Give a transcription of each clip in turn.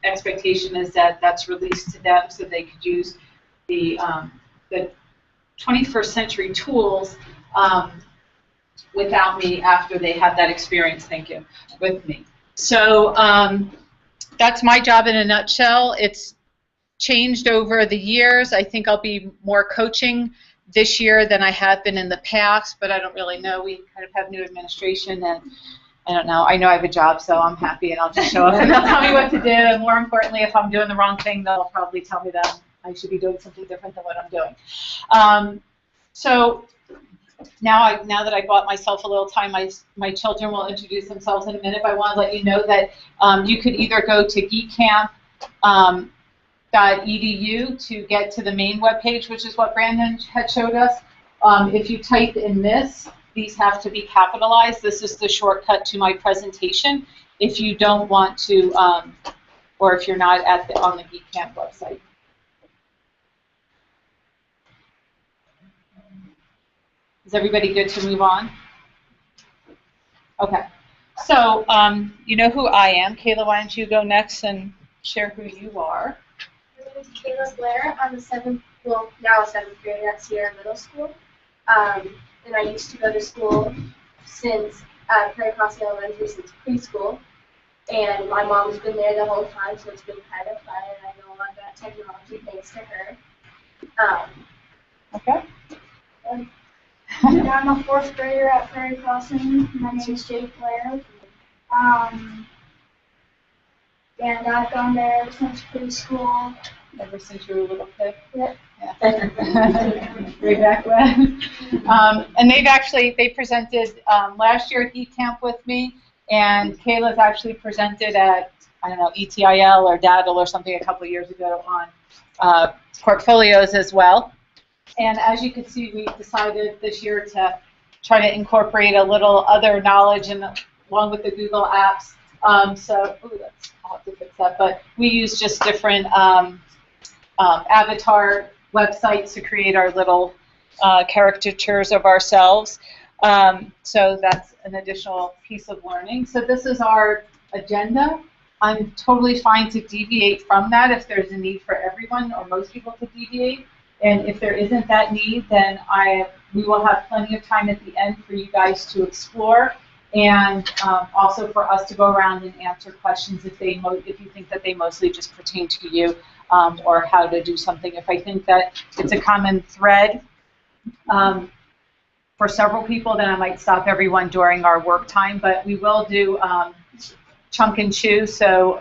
expectation is that that's released to them so they could use the 21st century tools without me after they have that experience, thank you, with me. So that's my job in a nutshell. It's changed over the years. I think I'll be more coaching this year than I have been in the past, but I don't really know. We kind of have new administration, and I don't know. I know I have a job, so I'm happy, and I'll just show up, and they'll tell me what to do. And more importantly, if I'm doing the wrong thing, they'll probably tell me that I should be doing something different than what I'm doing. So now that I bought myself a little time, my children will introduce themselves in a minute, but I want to let you know that you could either go to geekcamp.edu to get to the main webpage, which is what Brandon had showed us. If you type in this, these have to be capitalized. This is the shortcut to my presentation if you don't want to, or if you're not on the Geek Camp website. Is everybody good to move on? Okay. So you know who I am. Kayla, why don't you go next and share who you are? My name is Kayla Blair. I'm now a seventh grader at Sierra Middle School. And I used to go to school since Prairie Crossing Elementary since preschool. And my mom's been there the whole time, so it's been kind of fun. And I know a lot about technology thanks to her. Okay. And I'm a fourth grader at Prairie Crossing. My name is Jake Blair. And I've gone there ever since preschool. Ever since you were a little kid? Yep. Yeah. Way back when. And they presented last year at Geek Camp with me, and Kayla's actually presented at, I don't know, ETIL or DADL or something a couple of years ago on portfolios as well. And as you can see, we decided this year to try to incorporate a little other knowledge along with the Google apps. I'll have to fix that, but we use just different avatar websites to create our little caricatures of ourselves. So that's an additional piece of learning. So this is our agenda. I'm totally fine to deviate from that if there's a need for everyone or most people to deviate. And if there isn't that need, then we will have plenty of time at the end for you guys to explore, and also for us to go around and answer questions if you think that they mostly just pertain to you, or how to do something. If I think that it's a common thread for several people, then I might stop everyone during our work time. But we will do chunk and chew. So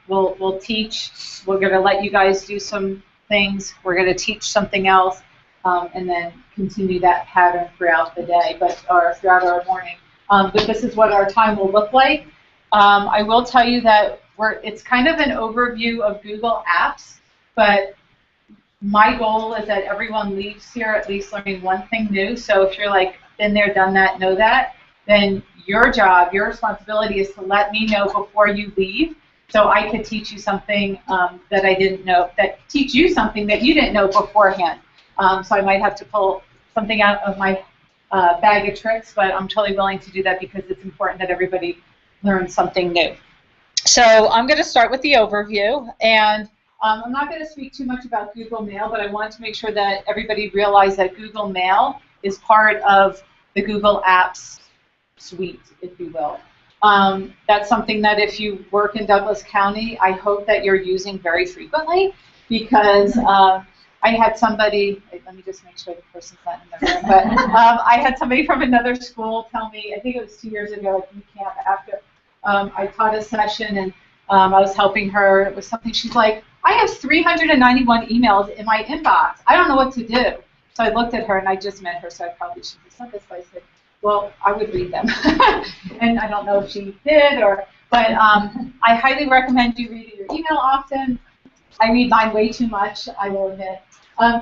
we'll teach. We're going to let you guys do some things. We're going to teach something else, and then continue that pattern throughout the day, or throughout our morning. But this is what our time will look like. I will tell you that it's kind of an overview of Google Apps, but my goal is that everyone leaves here at least learning one thing new. So if you're like, been there, done that, know that, then your job, your responsibility is to let me know before you leave, so I could teach you something that I didn't know, teach you something that you didn't know beforehand. So I might have to pull something out of my bag of tricks, but I'm totally willing to do that because it's important that everybody learn something new. So I'm going to start with the overview, and I'm not going to speak too much about Google Mail, but I want to make sure that everybody realizes that Google Mail is part of the Google Apps suite, if you will. That's something that if you work in Douglas County, I hope that you're using very frequently, because I had somebody, let me just make sure the person's not in the room, but I had somebody from another school tell me, I think it was 2 years ago at Geek Camp, after I taught a session and I was helping her, it was something, she's like, I have 391 emails in my inbox. I don't know what to do. So I looked at her, and I just met her, so I probably should have said this, but I said, well, I would read them. And I don't know if she did, but I highly recommend you read your email often. I read mine way too much, I will admit.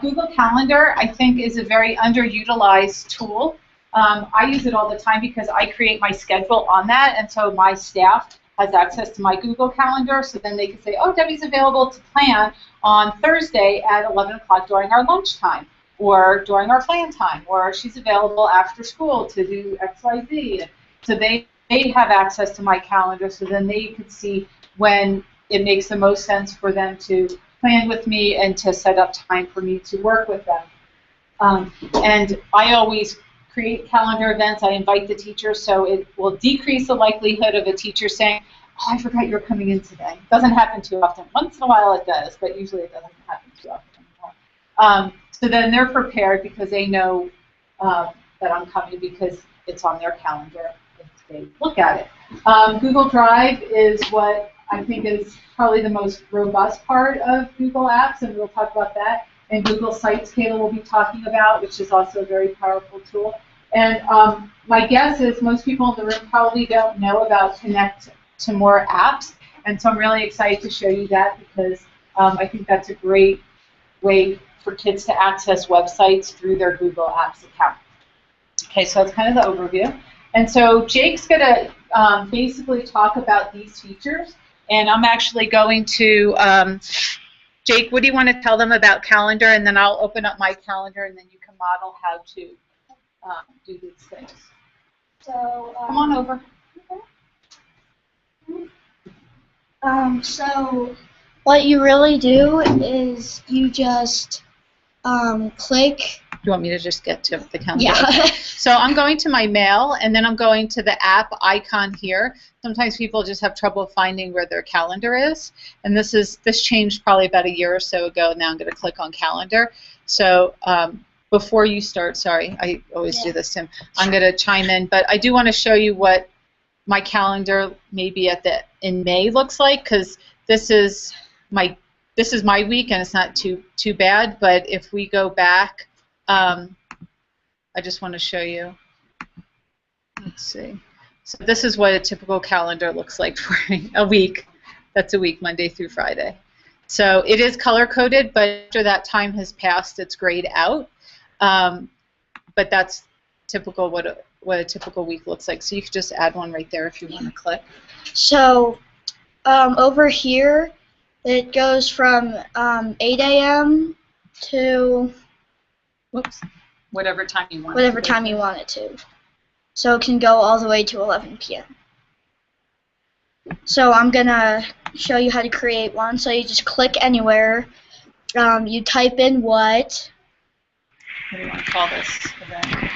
Google Calendar, I think, is a very underutilized tool. I use it all the time because I create my schedule on that, and so my staff has access to my Google Calendar, so then they can say, oh, Debbie's available to plan on Thursday at 11 o'clock during our lunchtime, or during our plan time, or she's available after school to do X, Y, Z. So they have access to my calendar, so then they could see when it makes the most sense for them to plan with me and to set up time for me to work with them. And I always create calendar events. I invite the teachers, so it will decrease the likelihood of a teacher saying, "Oh, I forgot you're coming in today." It doesn't happen too often. Once in a while it does, but usually it doesn't happen too often. So then they're prepared because they know that I'm coming because it's on their calendar if they look at it. Google Drive is what I think is probably the most robust part of Google Apps, and we'll talk about that. And Google Sites, Kayla will be talking about, which is also a very powerful tool. And my guess is most people in the room probably don't know about Connect to More apps, and so I'm really excited to show you that because I think that's a great way for kids to access websites through their Google Apps account. Okay, so that's kind of the overview. And so Jake's going to basically talk about these features, and I'm actually going to, Jake, what do you want to tell them about calendar, and then I'll open up my calendar, and then you can model how to do these things. So, come on over. So what you really do is you just click. Do you want me to just get to the calendar? Yeah. So I'm going to my mail, and then I'm going to the app icon here. Sometimes people just have trouble finding where their calendar is, and this changed probably about a year or so ago. Now I'm going to click on calendar. So before you start, sorry, I always do this, Tim. I'm going to chime in, but I do want to show you what my calendar maybe in May looks like, because this is my week, and it's not too bad. But if we go back, I just want to show you. Let's see. So this is what a typical calendar looks like for a week. That's a week, Monday through Friday. So it is color-coded, but after that time has passed, it's grayed out. But that's typical what a typical week looks like. So you could just add one right there if you want to click. So over here, it goes from 8 a.m. to whatever time you want. Whatever time you want it to. So it can go all the way to 11 p.m. So I'm gonna show you how to create one. So you just click anywhere. You type in what do you want to call this event?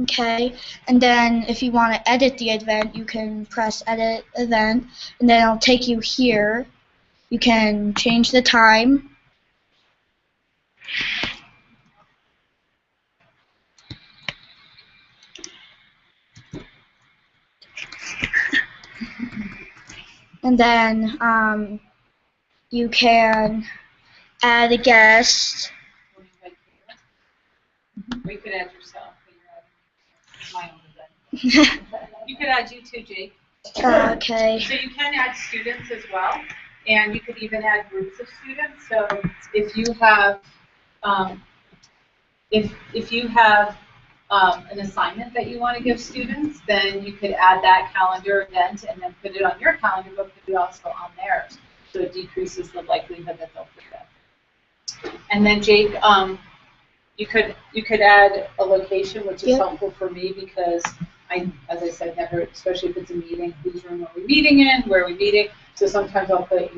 Okay, and then if you want to edit the event, you can press edit event, and then it'll take you here. You can change the time. And then you can add a guest. We could add yourself. My own event. You could add you too, Jake. Okay. So you can add students as well, and you could even add groups of students. So if you have if you have an assignment that you want to give students, then you could add that calendar event and then put it on your calendar, but put it also on theirs. So it decreases the likelihood that they'll forget. And then Jake, you could add a location, which is helpful for me because as I said, never, especially if it's a meeting, whose room are we meeting in, where are we meeting? So sometimes I'll put,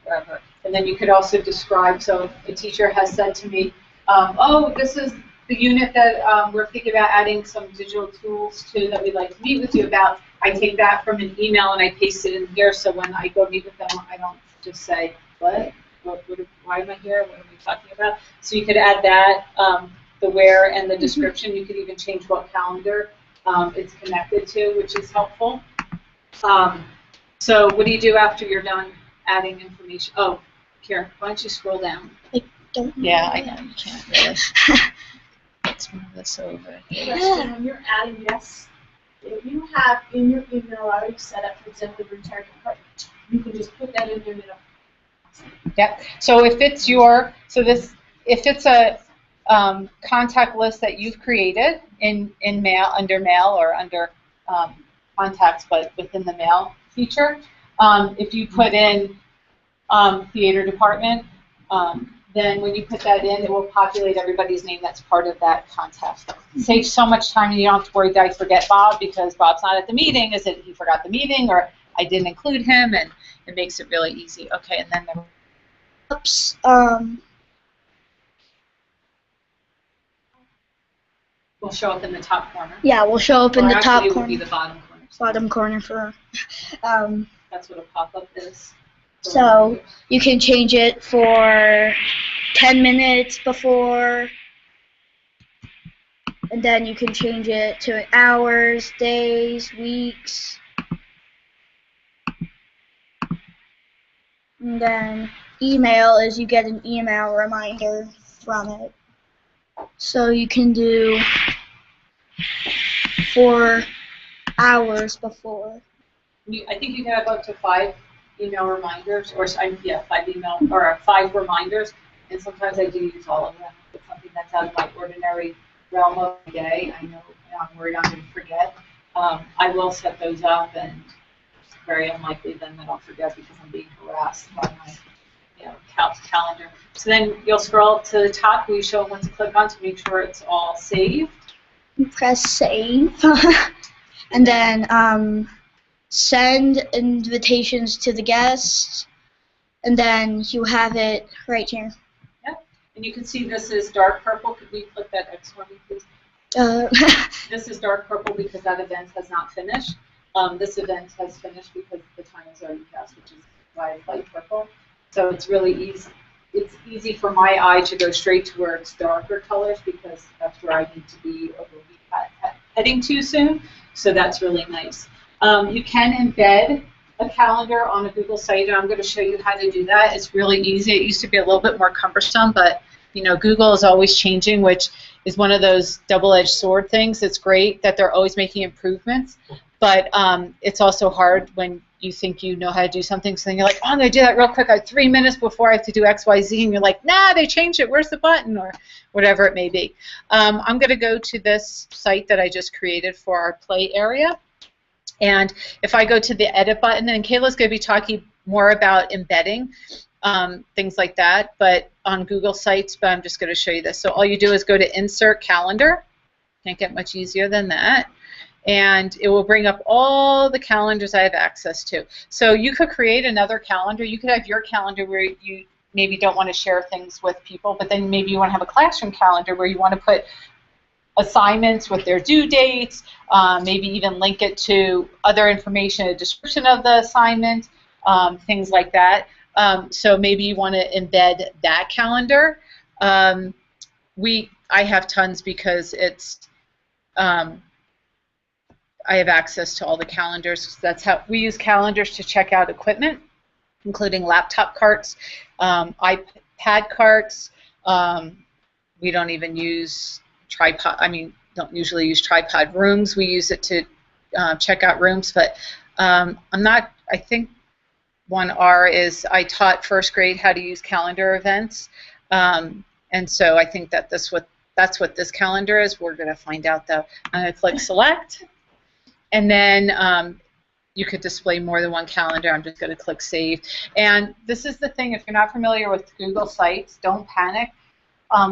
wherever. And then you could also describe. So if a teacher has said to me, oh, this is the unit that we're thinking about adding some digital tools to that we'd like to meet with you about. I take that from an email and I paste it in here, so when I go meet with them, I don't just say, what why am I here? What are we talking about? So you could add that, the where and the description. You could even change what calendar it's connected to, which is helpful. So what do you do after you're done adding information? Oh, here, why don't you scroll down? I don't know. Yeah, I know, you can't really. Let's move this over. Question, when you're adding guests, if you have in your email already set up, for example, your entire department, you can just put that in there. Yep. So if it's if it's a contact list that you've created in mail, under mail or under contacts, but within the mail feature, if you put in theater department, then when you put that in, it will populate everybody's name that's part of that contest. It saves so much time, and you don't have to worry, did I forget Bob because Bob's not at the meeting? Is it he forgot the meeting, or I didn't include him? And it makes it really easy. Okay, and then the Oops. will show up in the top corner. Yeah, we'll show up in Or the top actually, it will corner. be the bottom corner. Bottom corner for. That's what a pop-up is. So you can change it for 10 minutes before, and then you can change it to hours, days, weeks, and then email is you get an email reminder from it. So you can do 4 hours before. I think you can have up to 5 email reminders, or 5 email or 5 reminders, and sometimes I do use all of them. If it's something that's out of my ordinary realm of the day, I know I'm worried I'm going to forget. I will set those up, and it's very unlikely then that I'll forget because I'm being harassed by my calendar. So then you'll scroll to the top where you show what to click on to make sure it's all saved. You press save, and then send invitations to the guests, and then you have it right here. Yep. And you can see this is dark purple. Could we click that X for me, please? This is dark purple because that event has not finished. This event has finished because the time is already passed, which is why it's light purple. So it's really easy. It's easy for my eye to go straight to where it's darker colors because that's where I need to be or will be heading to soon. So that's really nice. You can embed a calendar on a Google site, and I'm going to show you how to do that. It's really easy. It used to be a little bit more cumbersome, but Google is always changing, which is one of those double-edged sword things. It's great that they're always making improvements, but it's also hard when you think you know how to do something, so then you're like, oh, I'm going to do that real quick. I have 3 minutes before I have to do X, Y, Z, and you're like, nah, they changed it. Where's the button? Or whatever it may be. I'm going to go to this site that I just created for our play area. And if I go to the edit button, and Kayla's going to be talking more about embedding, things like that, but on Google Sites, but I'm just going to show you this. So all you do is go to Insert Calendar. Can't get much easier than that. And it will bring up all the calendars I have access to. So you could create another calendar. You could have your calendar where you maybe don't want to share things with people, but then maybe you want to have a classroom calendar where you want to put assignments with their due dates, maybe even link it to other information, a description of the assignment, things like that. So maybe you want to embed that calendar. I have tons because it's I have access to all the calendars. That's how we use calendars to check out equipment, including laptop carts, iPad carts. We don't even use tripod. Don't usually use tripod rooms. We use it to check out rooms, but I think 1R is I taught first grade how to use calendar events, and so I think that that's what this calendar is. We're going to find out though. I'm going to click select, and then you could display more than one calendar. I'm just going to click save. And this is the thing, if you're not familiar with Google Sites, don't panic.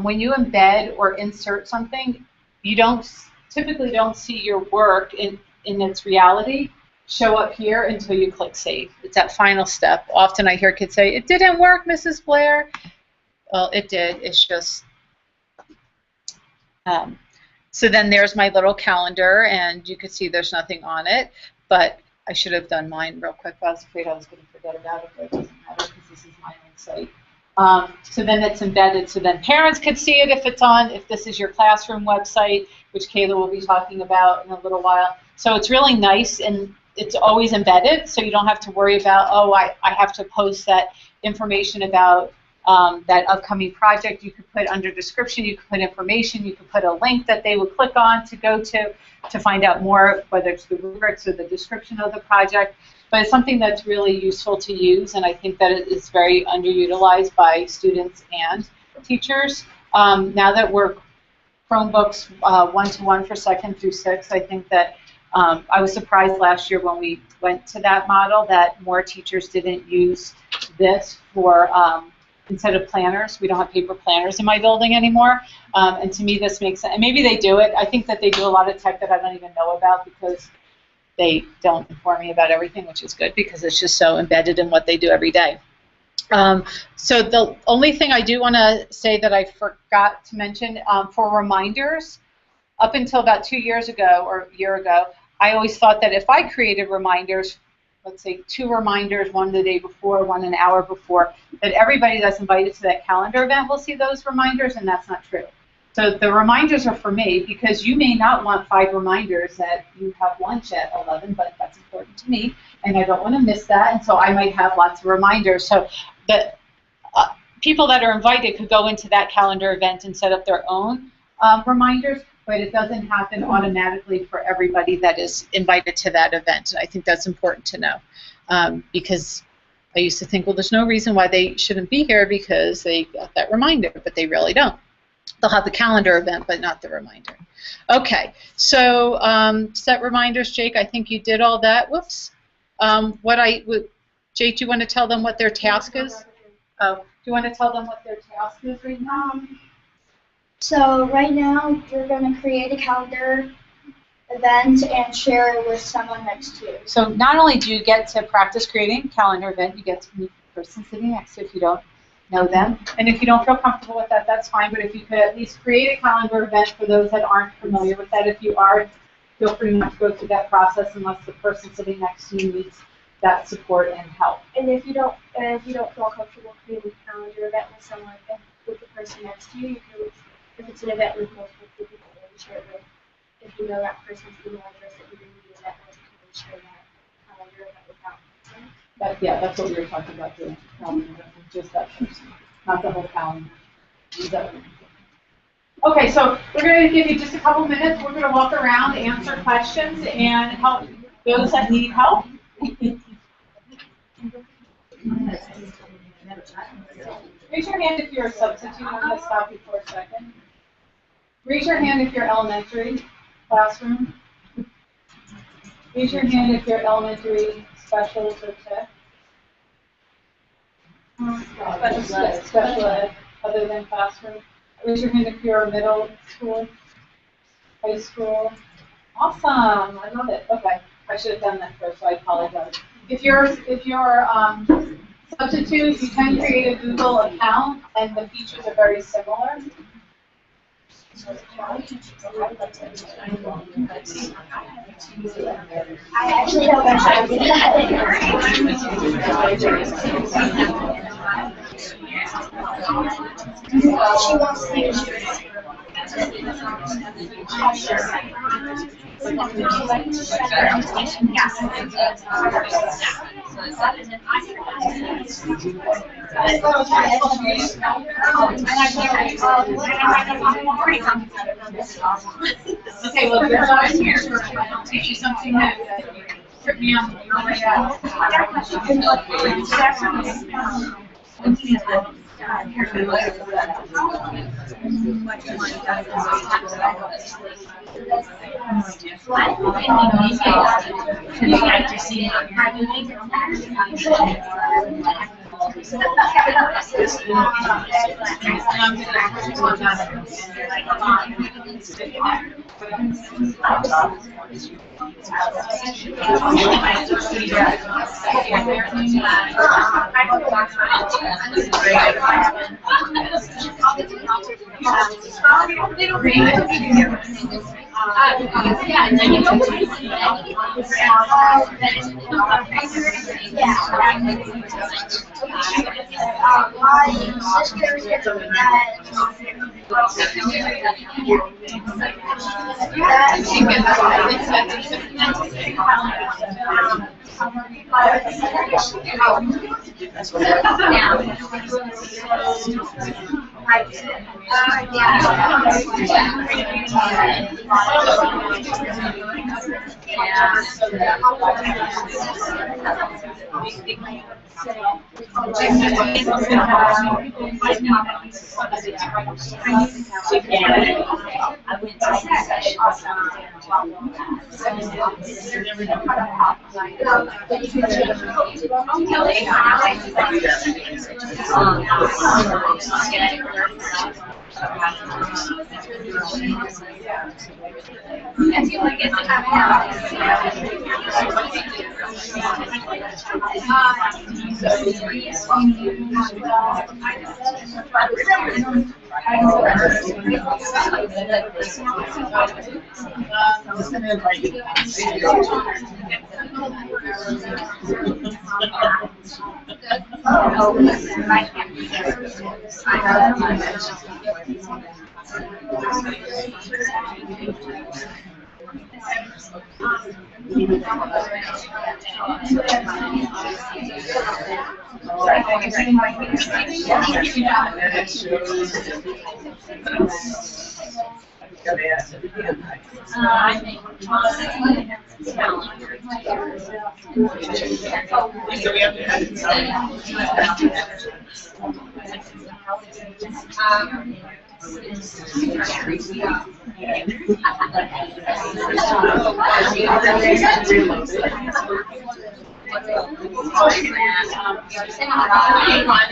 When you embed or insert something, you typically don't see your work in its reality show up here until you click save. It's that final step. Often I hear kids say, it didn't work, Mrs. Blair. Well, it did. It's just... So then there's my little calendar, and you can see there's nothing on it, but I should have done mine real quick. I was afraid I was going to forget about it, but it doesn't matter because this is my own site. So then it's embedded, so then parents could see it if this is your classroom website, which Kayla will be talking about in a little while. So it's really nice, and it's always embedded, so you don't have to worry about, oh, I have to post that information about that upcoming project. You could put under description, you could put information, you could put a link that they would click on to go to find out more, whether it's the rubrics or the description of the project. But it's something that's really useful to use, and I think that it is very underutilized by students and teachers. Now that we're Chromebooks 1-to-1 for 2nd through 6th, I think that I was surprised last year when we went to that model that more teachers didn't use this for instead of planners. We don't have paper planners in my building anymore. And to me, this makes sense. And maybe they do it. I think that they do a lot of tech that I don't even know about because they don't inform me about everything, which is good because it's just so embedded in what they do every day. So the only thing I do want to say that I forgot to mention, for reminders, up until about 2 years ago or a year ago, I always thought that if I created reminders, let's say 2 reminders, one the day before, one an hour before, that everybody that's invited to that calendar event will see those reminders, and that's not true. So the reminders are for me because you may not want 5 reminders that you have lunch at 11, but that's important to me, and I don't want to miss that, and so I might have lots of reminders. So that people that are invited could go into that calendar event and set up their own reminders, but it doesn't happen automatically for everybody that is invited to that event. And I think that's important to know because I used to think, well, there's no reason why they shouldn't be here because they got that reminder, but they really don't. They'll have the calendar event, but not the reminder. Okay, so set reminders, Jake. I think you did all that. Whoops. Jake, do you want to tell them what their task is? Oh, do you want to tell them what their task is right now? So right now, you're going to create a calendar event and share it with someone next to you. So not only do you get to practice creating a calendar event, you get to meet the person sitting next to you if you don't know them. And if you don't feel comfortable with that, that's fine. But if you could at least create a calendar event for those that aren't familiar with that, if you are, feel free not to go through that process unless the person sitting next to you needs that support and help. And if you don't feel comfortable creating a calendar event with someone, with the person next to you, you can, if it's an event with multiple people, you can share it with. If you know that person's email address that you're going to be event with, you can share that calendar event with that person. Yeah, that's what we were talking about doing. Just that person, not the whole calendar. Okay, so we're going to give you just a couple minutes. We're going to walk around, answer questions, and help those that need help. Raise your hand if you're a substitute. I'm going to stop you for a second. Raise your hand if you're elementary classroom. Raise your hand if you're elementary specials or tech. Special ed, other than classroom. Raise your hand if you're middle school, high school. Awesome, I love it. Okay, I should have done that first, so I apologize. If you're substitute, you can create a Google account, and the features are very similar. I actually don't know how to do that. She wants to use Okay, well, there's always here. I'll teach you something new that tripped me on the way out.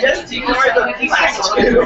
Just ignore the last two.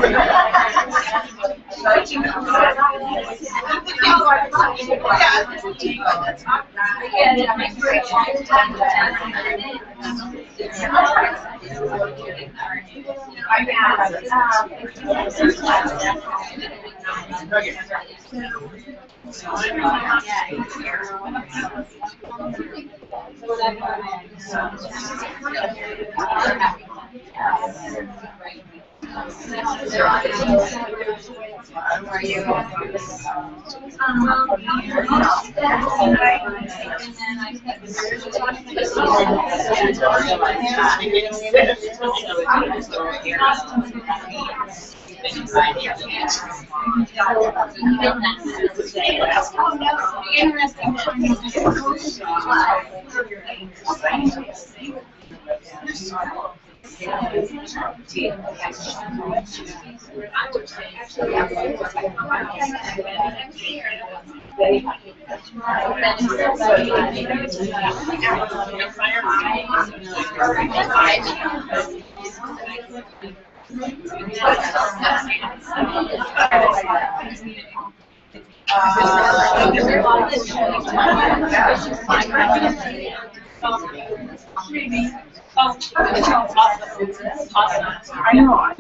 I know.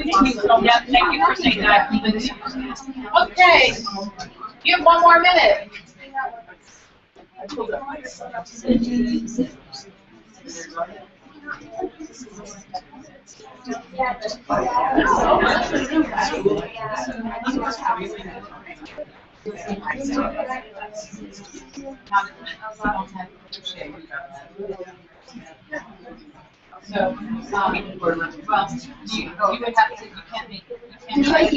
Yeah, thank you for saying that. Okay, you have one more minute. So, well, you would have to, you can't make, you can't make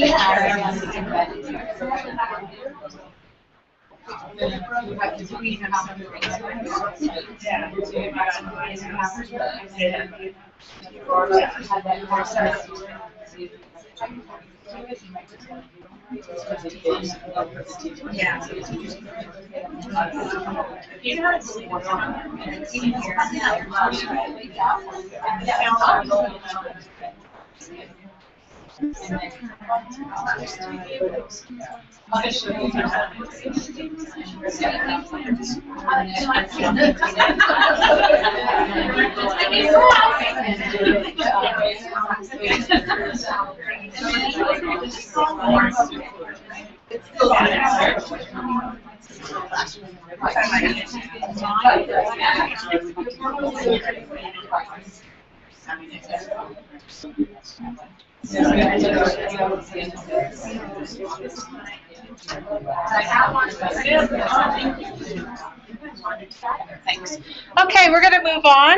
Thanks. Okay, we're going to move on.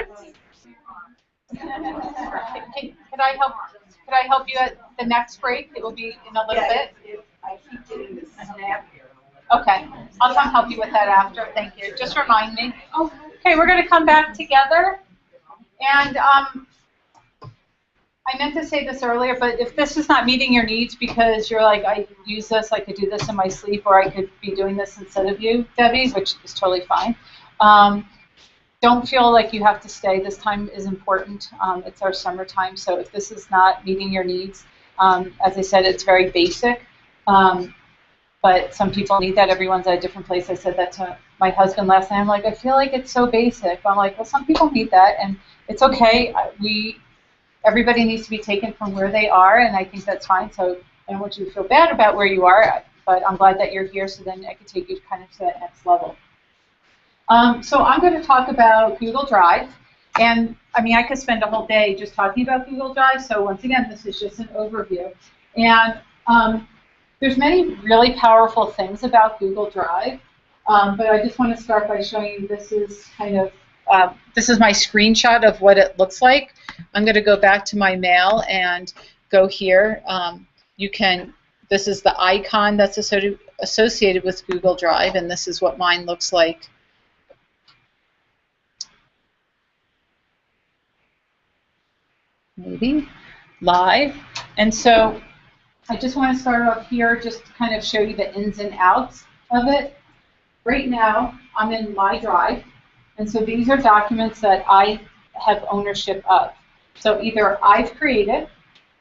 Could I help you the next break? It will be in a little bit. I keep getting this snap here. Okay, I'll come help you with that after. Thank you. Just remind me. Okay, we're going to come back together. And I meant to say this earlier, but if this is not meeting your needs because you're like, I use this, I could do this in my sleep, or I could be doing this instead of you, Debbie, which is totally fine. Don't feel like you have to stay. This time is important. It's our summertime, so if this is not meeting your needs, as I said, it's very basic. But some people need that. Everyone's at a different place. I said that to my husband last night. I'm like, I feel like it's so basic. I'm like, well, some people need that, and it's okay. Everybody needs to be taken from where they are, and I think that's fine. So I don't want you to feel bad about where you are, but I'm glad that you're here, so then I can take you kind of to that next level. So I'm going to talk about Google Drive, and I mean, I could spend a whole day just talking about Google Drive. So once again, this is just an overview, and there's many really powerful things about Google Drive, but I just want to start by showing you this is kind of this is my screenshot of what it looks like. I'm going to go back to my mail and go here. This is the icon that's associated with Google Drive, and this is what mine looks like. Maybe live. And so I just want to start off here just to kind of show you the ins and outs of it. Right now, I'm in my Drive, and so these are documents that I have ownership of. So either I've created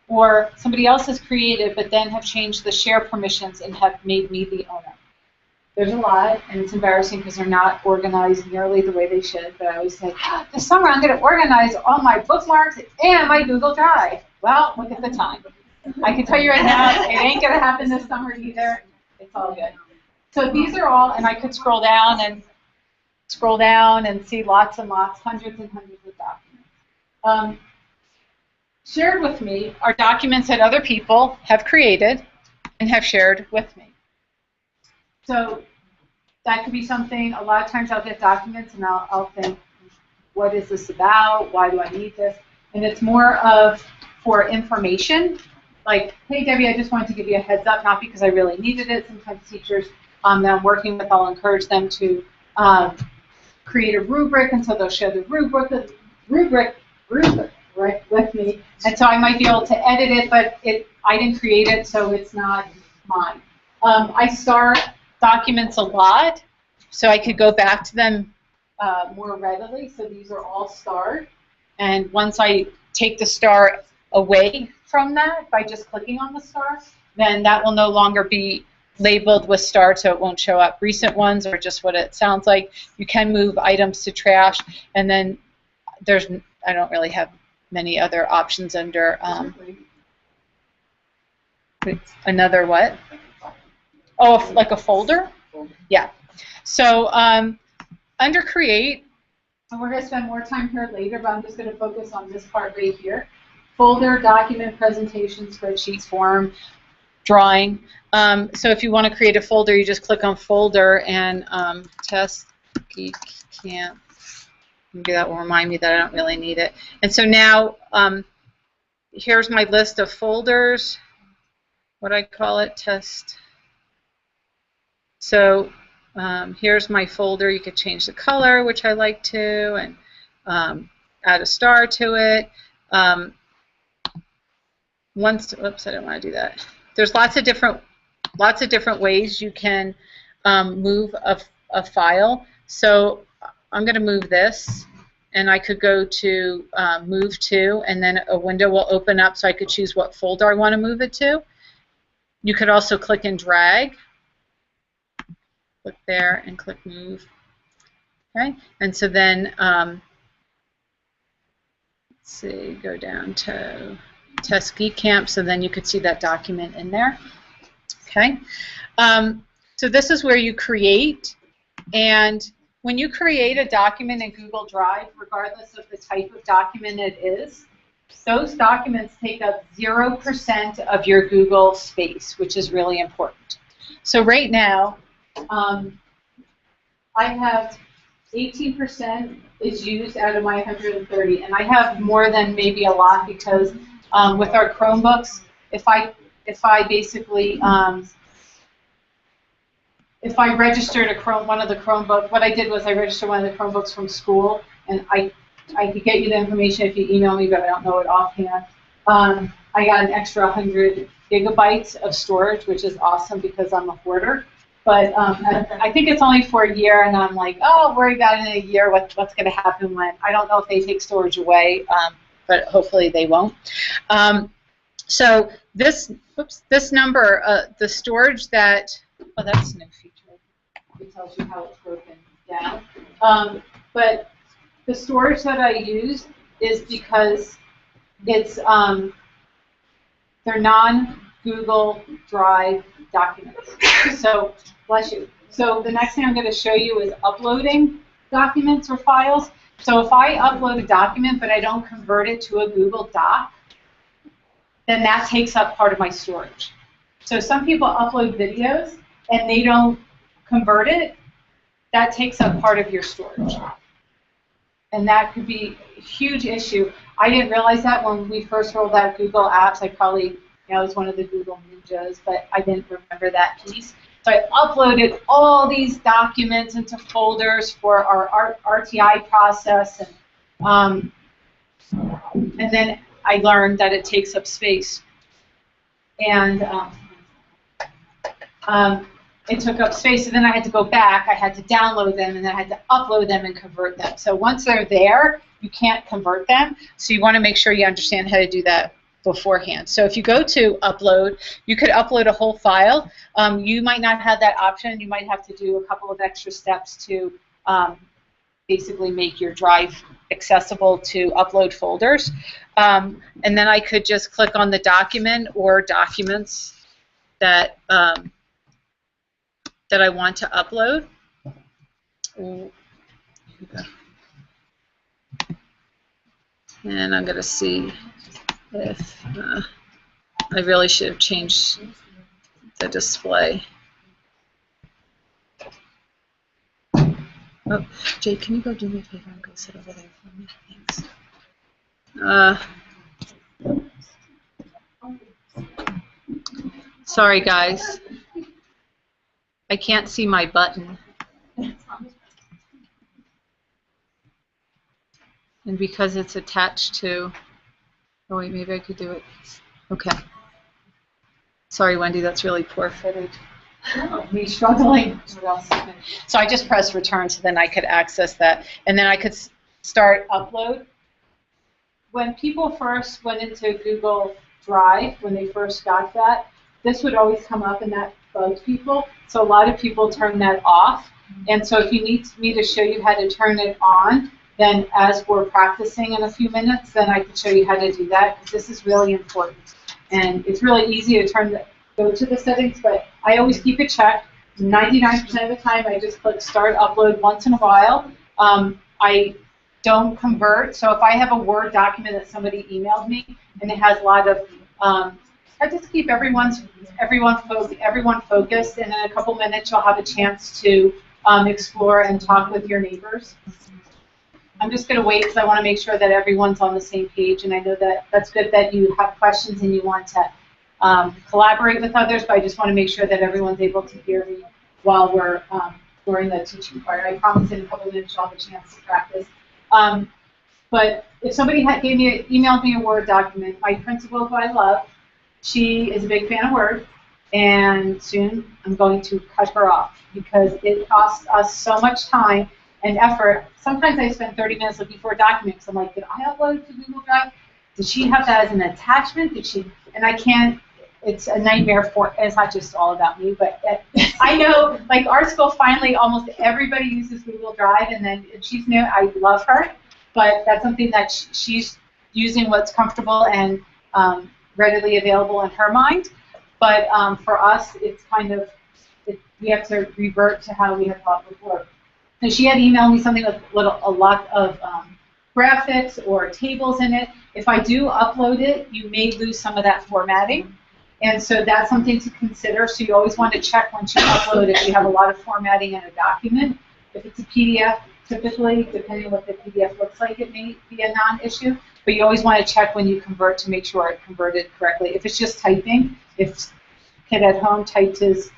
or somebody else has created but then have changed the share permissions and have made me the owner. There's a lot, and it's embarrassing because they're not organized nearly the way they should, but I always say, this summer I'm going to organize all my bookmarks and my Google Drive. Well, look at the time. I can tell you right now, it ain't going to happen this summer either. It's all good. So these are all, and I could scroll down and see lots and lots, hundreds and hundreds of documents. Shared with me are documents that other people have created and have shared with me. So that could be something, a lot of times I'll get documents and I'll think, what is this about? Why do I need this? And it's more of for information, like, hey, Debbie, I just wanted to give you a heads up, not because I really needed it. Sometimes teachers that I'm working with, I'll encourage them to create a rubric, and so they'll share the rubric right with me. And so I might be able to edit it, but I didn't create it, so it's not mine. I star documents a lot, so I could go back to them more readily. So these are all starred. And once I take the star away from that by just clicking on the star, then that will no longer be labeled with star, so it won't show up. Recent ones are just what it sounds like. You can move items to trash, and then I don't really have many other options under another what? Oh, like a folder? Yeah. So under create, and we're going to spend more time here later, but I'm just going to focus on this part right here. Folder, document, presentation, spreadsheet, form, drawing. So if you want to create a folder, you just click on folder and test geek camp. Maybe that will remind me that I don't really need it. And so now here's my list of folders. What I call it, test. So here's my folder. You could change the color, which I like to, and add a star to it. Oops, I don't want to do that. There's lots of different ways you can move a file. So I'm going to move this, and I could go to move to, and then a window will open up so I could choose what folder I want to move it to. You could also click and drag. Click there and click move. Okay, and so then let's see, go down to Test Geek Camp, so then you could see that document in there. Okay, so this is where you create, and when you create a document in Google Drive, regardless of the type of document it is, those documents take up 0% of your Google space, which is really important. So right now, I have 18% is used out of my 130, and I have more than maybe a lot because with our Chromebooks, if I basically if I registered one of the Chromebooks, what I did was I registered one of the Chromebooks from school, and I could get you the information if you email me, but I don't know it offhand. I got an extra 100 gigabytes of storage, which is awesome because I'm a hoarder. But I think it's only for a year, and I'm like, oh, I'll worry about it in a year. What's going to happen when? I don't know if they take storage away, but hopefully they won't. So this number, the storage that, oh, that's a new feature. It tells you how it's broken down. But the storage that I use is because it's they're non-Google Drive documents. So, bless you. So the next thing I'm going to show you is uploading documents or files. So if I upload a document but I don't convert it to a Google Doc, then that takes up part of my storage. So some people upload videos and they don't convert it, that takes up part of your storage. And that could be a huge issue. I didn't realize that when we first rolled out Google Apps. I probably, was one of the Google ninjas, but I didn't remember that piece. So I uploaded all these documents into folders for our RTI process, and then I learned that it takes up space. And it took up space, and then I had to go back. I had to download them, and then I had to upload them and convert them. So once they're there, you can't convert them. So you want to make sure you understand how to do that beforehand. So if you go to upload, you could upload a whole file. You might not have that option. You might have to do a couple of extra steps to basically make your drive accessible to upload folders. And then I could just click on the document or documents that that I want to upload. And I'm going to see if I really should have changed the display. Oh, Jay, can you go do me a favor and go sit over there for me? Thanks. Sorry, guys. I can't see my button. And because it's attached to, oh wait, maybe I could do it. Okay. Sorry, Wendy, that's really poor footage. Me struggling. So I just pressed return so then I could access that. And then I could start upload. When people first went into Google Drive, when they first got that, this would always come up and that bugs people. So a lot of people turn that off. And so if you need me to show you how to turn it on, then as we're practicing in a few minutes, then I can show you how to do that, because this is really important. And it's really easy to go to the settings, but I always keep it checked. 99% of the time, I just click Start Upload once in a while. I don't convert, so if I have a Word document that somebody emailed me, and it has a lot of, I just keep everyone focused, and in a couple minutes, you'll have a chance to explore and talk with your neighbors. I'm just going to wait because I want to make sure that everyone's on the same page, and I know that that's good that you have questions and you want to collaborate with others, but I just want to make sure that everyone's able to hear me while we're during the teaching part. I promise in a couple of minutes you'll have a chance to practice. But if somebody emailed me a Word document, my principal, who I love, she is a big fan of Word, and soon I'm going to cut her off because it costs us so much time and effort. Sometimes I spend 30 minutes looking for a document because I'm like, did I upload it to Google Drive? Did she have that as an attachment? Did she? And I can't. It's a nightmare for. It's not just all about me, but I know, like our school, finally, almost everybody uses Google Drive, and then she's new. I love her, but that's something that she's using what's comfortable and readily available in her mind. But for us, it's kind of we have to revert to how we had thought before. And she had emailed me something with a lot of graphics or tables in it. If I do upload it, you may lose some of that formatting. And so that's something to consider. So you always want to check once you upload if you have a lot of formatting in a document. If it's a PDF, typically, depending on what the PDF looks like, it may be a non-issue, but you always want to check when you convert to make sure it converted correctly. If it's just typing, if kid at home typed his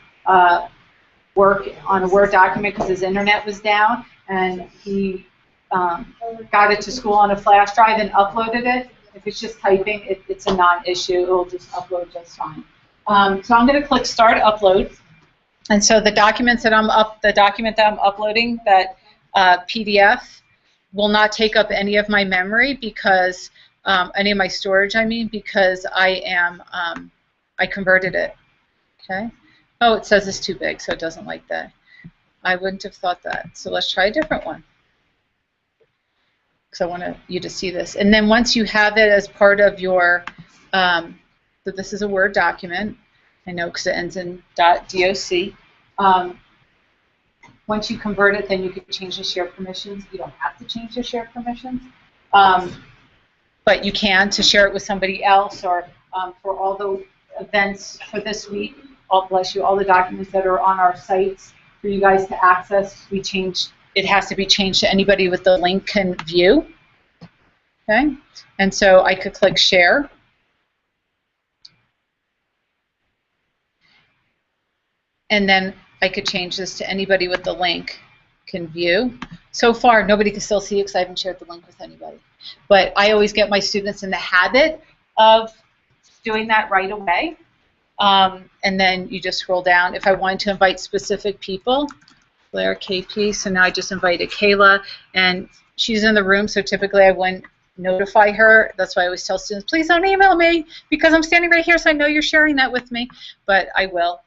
work on a Word document because his internet was down, and he got it to school on a flash drive and uploaded it, if it's just typing, it's a non-issue. It will just upload just fine. So I'm going to click Start Upload. And so the document that I'm uploading, that PDF, will not take up any of my memory because any of my storage, I mean, because I converted it. Okay. Oh, it says it's too big, so it doesn't like that. I wouldn't have thought that. So let's try a different one, because I want you to see this. And then once you have it as part of your, so this is a Word document. I know because it ends in .doc. Once you convert it, then you can change the share permissions. You don't have to change the share permissions, but you can to share it with somebody else, or for all the events for this week. Oh, bless you, all the documents that are on our sites for you guys to access, it has to be changed to anybody with the link can view. Okay, and so I could click Share. And then I could change this to anybody with the link can view. So far, nobody can still see it because I haven't shared the link with anybody. But I always get my students in the habit of doing that right away. And then you just scroll down. If I wanted to invite specific people, Blair KP, so now I just invited Kayla, and she's in the room, so typically I wouldn't notify her. That's why I always tell students, please don't email me because I'm standing right here, so I know you're sharing that with me. But I will.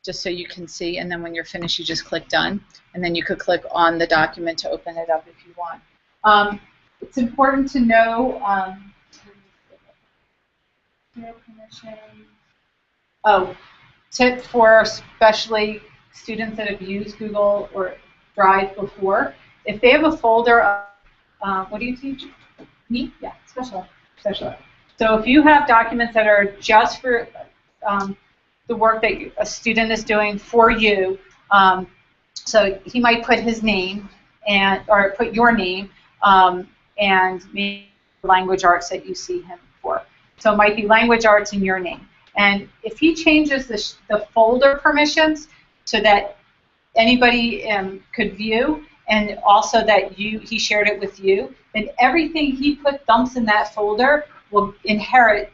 Just so you can see, and then when you're finished, you just click Done, and then you could click on the document to open it up if you want. It's important to know tip for especially students that have used Google or Drive before. If they have a folder of, what do you teach? Me? Yeah, special ed. So if you have documents that are just for the work that a student is doing for you, so he might put his name or put your name and maybe language arts that you see him for. So it might be language arts in your name. And if he changes the folder permissions so that anybody could view, and also that he shared it with you, then everything he dumps in that folder will inherit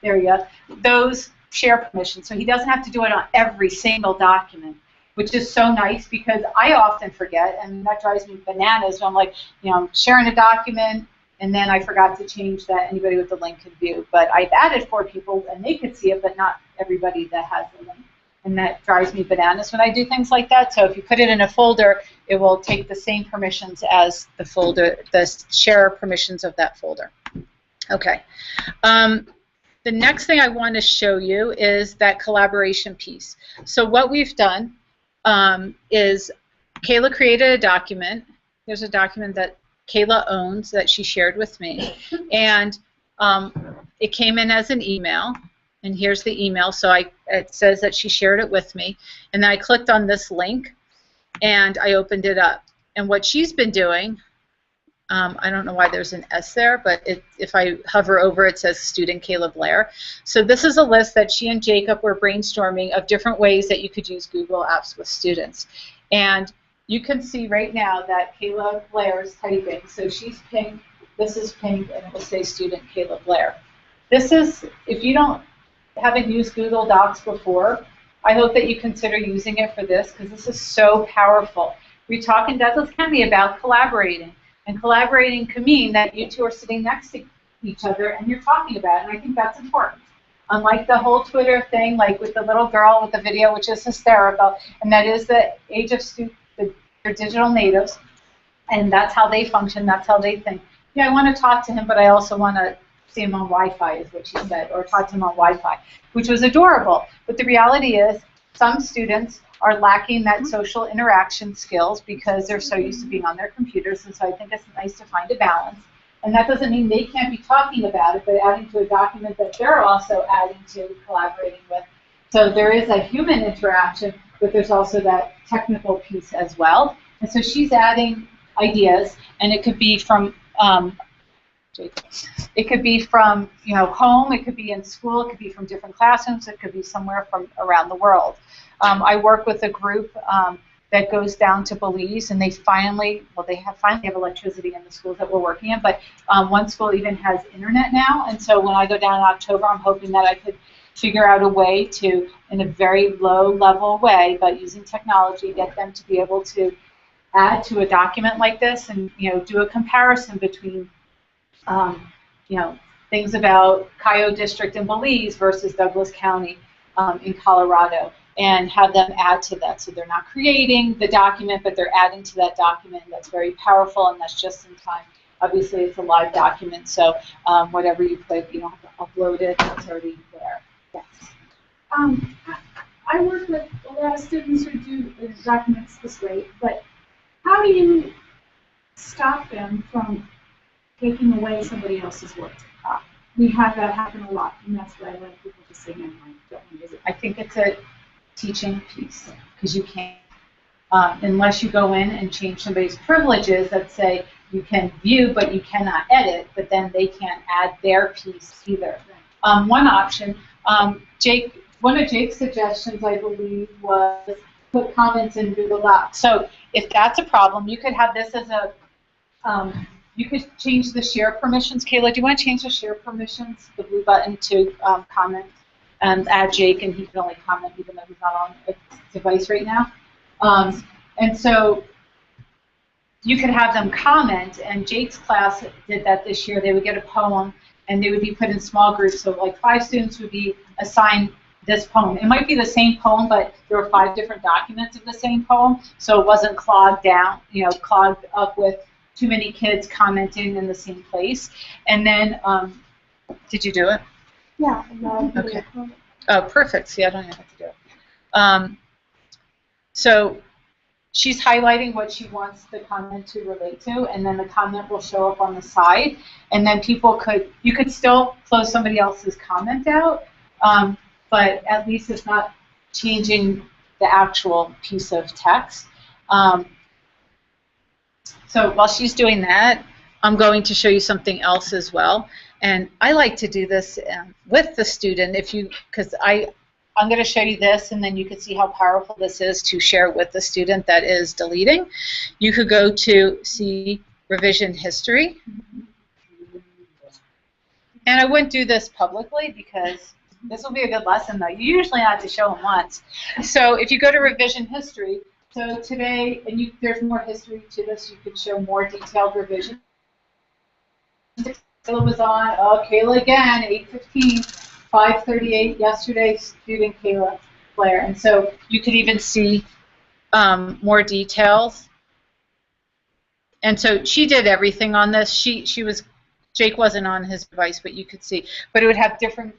there you go, those share permissions. So he doesn't have to do it on every single document, which is so nice because I often forget, and that drives me bananas. I'm like, I'm sharing a document, and then I forgot to change that anybody with the link could view. But I've added 4 people, and they could see it, but not everybody that has the link. And that drives me bananas when I do things like that. So if you put it in a folder, it will take the same permissions as the folder, the share permissions of that folder. Okay. The next thing I want to show you is that collaboration piece. So what we've done is Kayla created a document. There's a document that Kayla owns that she shared with me. And it came in as an email. And here's the email. So it says that she shared it with me. And then I clicked on this link, and I opened it up. And what she's been doing, I don't know why there's an S there, but if I hover over, it says Student Kayla Blair. So this is a list that she and Jacob were brainstorming of different ways that you could use Google Apps with students. And you can see right now that Kayla Blair is typing. So she's pink, this is pink, and it will say Student Kayla Blair. This is, if you haven't used Google Docs before, I hope that you consider using it for this, because this is so powerful. We talk in Douglas County about collaborating. And collaborating can mean that you two are sitting next to each other and you're talking about it, and I think that's important. Unlike the whole Twitter thing, like with the little girl with the video, which is hysterical, and that is the age of they're digital natives, and that's how they function, that's how they think. Yeah, I want to talk to him, but I also want to see him on Wi-Fi, is what she said, or talk to him on Wi-Fi, which was adorable. But the reality is, some students are lacking that social interaction skills because they're so used to being on their computers, and so I think it's nice to find a balance. And that doesn't mean they can't be talking about it, but adding to a document that they're also adding to, collaborating with. So there is a human interaction, but there's also that technical piece as well. And so she's adding ideas, and it could be from home, it could be in school, it could be from different classrooms, it could be somewhere from around the world. I work with a group that goes down to Belize, and they finally have electricity in the schools that we're working in, but one school even has internet now, and so when I go down in October, I'm hoping that I could figure out a way to, in a very low-level way, but using technology, get them to be able to add to a document like this and, do a comparison between, things about Cayo District in Belize versus Douglas County in Colorado, and have them add to that. So they're not creating the document, but they're adding to that document. That's very powerful, and that's just in time. Obviously, it's a live document, so whatever you put, you don't have to upload it. It's already there. Yes. I work with a lot of students who do documents this way, but how do you stop them from taking away somebody else's work? We have that happen a lot, and that's why I like people to say, never mind, don't use it. I think it's a teaching piece, because you can't, unless you go in and change somebody's privileges that say you can view but you cannot edit, but then they can't add their piece either. One option, one of Jake's suggestions, I believe, was put comments in Google Docs. So if that's a problem, you could have this as a, you could change the share permissions. Kayla, do you want to change the share permissions, the blue button, to comment, and add Jake, and he can only comment even though he's not on a device right now. And so you could have them comment, and Jake's class did that this year. They would get a poem, and they would be put in small groups. So like 5 students would be assigned this poem. It might be the same poem, but there were 5 different documents of the same poem, so it wasn't clogged down, clogged up with too many kids commenting in the same place. And then, did you do it? Yeah. Okay. Oh, perfect. See, I don't even have to do it. So she's highlighting what she wants the comment to relate to, and then the comment will show up on the side. And then you could still close somebody else's comment out, but at least it's not changing the actual piece of text. So while she's doing that, I'm going to show you something else as well. And I like to do this with the student, because I'm going to show you this, and then you can see how powerful this is to share with the student that is deleting. You could go to see revision history. And I wouldn't do this publicly because this will be a good lesson, though. You usually have to show them once. So if you go to revision history, so today, and there's more history to this, you could show more detailed revision. Kayla was on, Kayla again, 8:15, 5:38, yesterday, student Kayla, Blair. And so you could even see more details. And so she did everything on this. Jake wasn't on his device, but you could see. But it would have different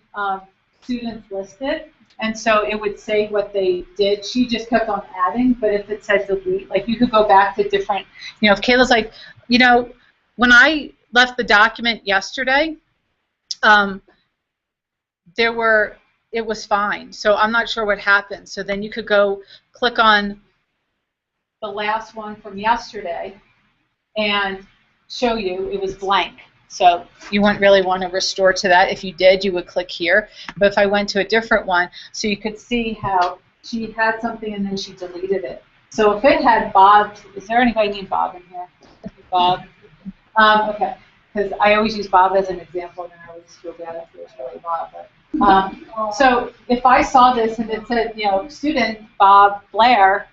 students listed. And so it would say what they did. She just kept on adding, but if it said delete, like you could go back to different, if Kayla's like, when I left the document yesterday, it was fine. So I'm not sure what happened. So then you could go click on the last one from yesterday and show you it was blank. So you wouldn't really want to restore to that. If you did, you would click here. But if I went to a different one, so you could see how she had something and then she deleted it. So if it had Bob, is there anybody named Bob in here? Bob? Okay, because I always use Bob as an example, and I always feel bad if it was really Bob. But, so if I saw this and it said, student Bob Blair,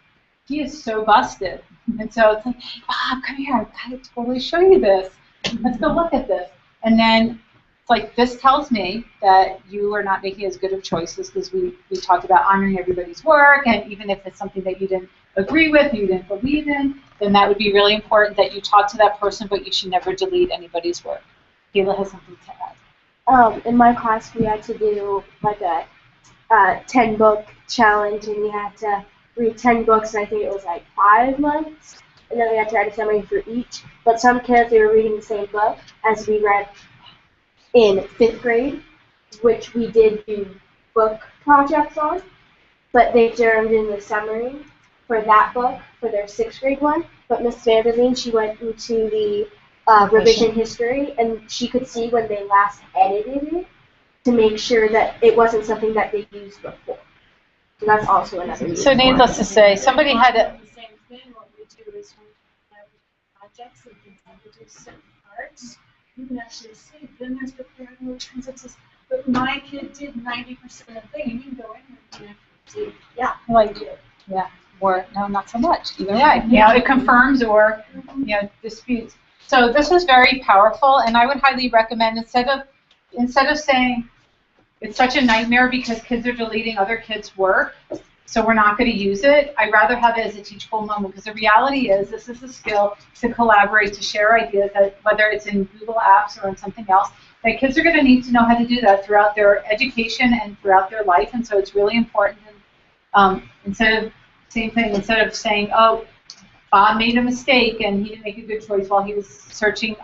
he is so busted. And so it's like, Bob, come here, I've got to totally show you this. Let's go look at this. And then it's like, this tells me that you are not making as good of choices, because we talked about honoring everybody's work, and even if it's something that you didn't agree with, you didn't believe in, then that would be really important that you talk to that person, but you should never delete anybody's work. Kayla has something to add. In my class, we had to do like a 10-book challenge, and we had to read 10 books, and I think it was like 5 months. And then we had to write a summary for each. But some kids, they were reading the same book as we read in 5th grade, which we did do book projects on. but they turned in the summary for that book for their 6th grade one. But Miss Vanderveen, she went into the revision history, and she could see when they last edited it to make sure that it wasn't something that they used before. So that's also another reason. So needless to say, somebody had a... The same thing, what we do is when we have projects that we do certain parts, you can actually see, then there's the parent who comes and says, but my kid did 90% of the thing, and you can go in and you can actually see, yeah, Like, yeah, or no, not so much. Either way, you know, it confirms or disputes. So this was very powerful, and I would highly recommend instead of saying it's such a nightmare because kids are deleting other kids' work, so we're not going to use it. I'd rather have it as a teachable moment because the reality is this is a skill to collaborate, to share ideas, that whether it's in Google Apps or in something else, that kids are going to need to know how to do that throughout their education and throughout their life, and so it's really important. Instead of saying, oh, Bob made a mistake and he didn't make a good choice while he was searching,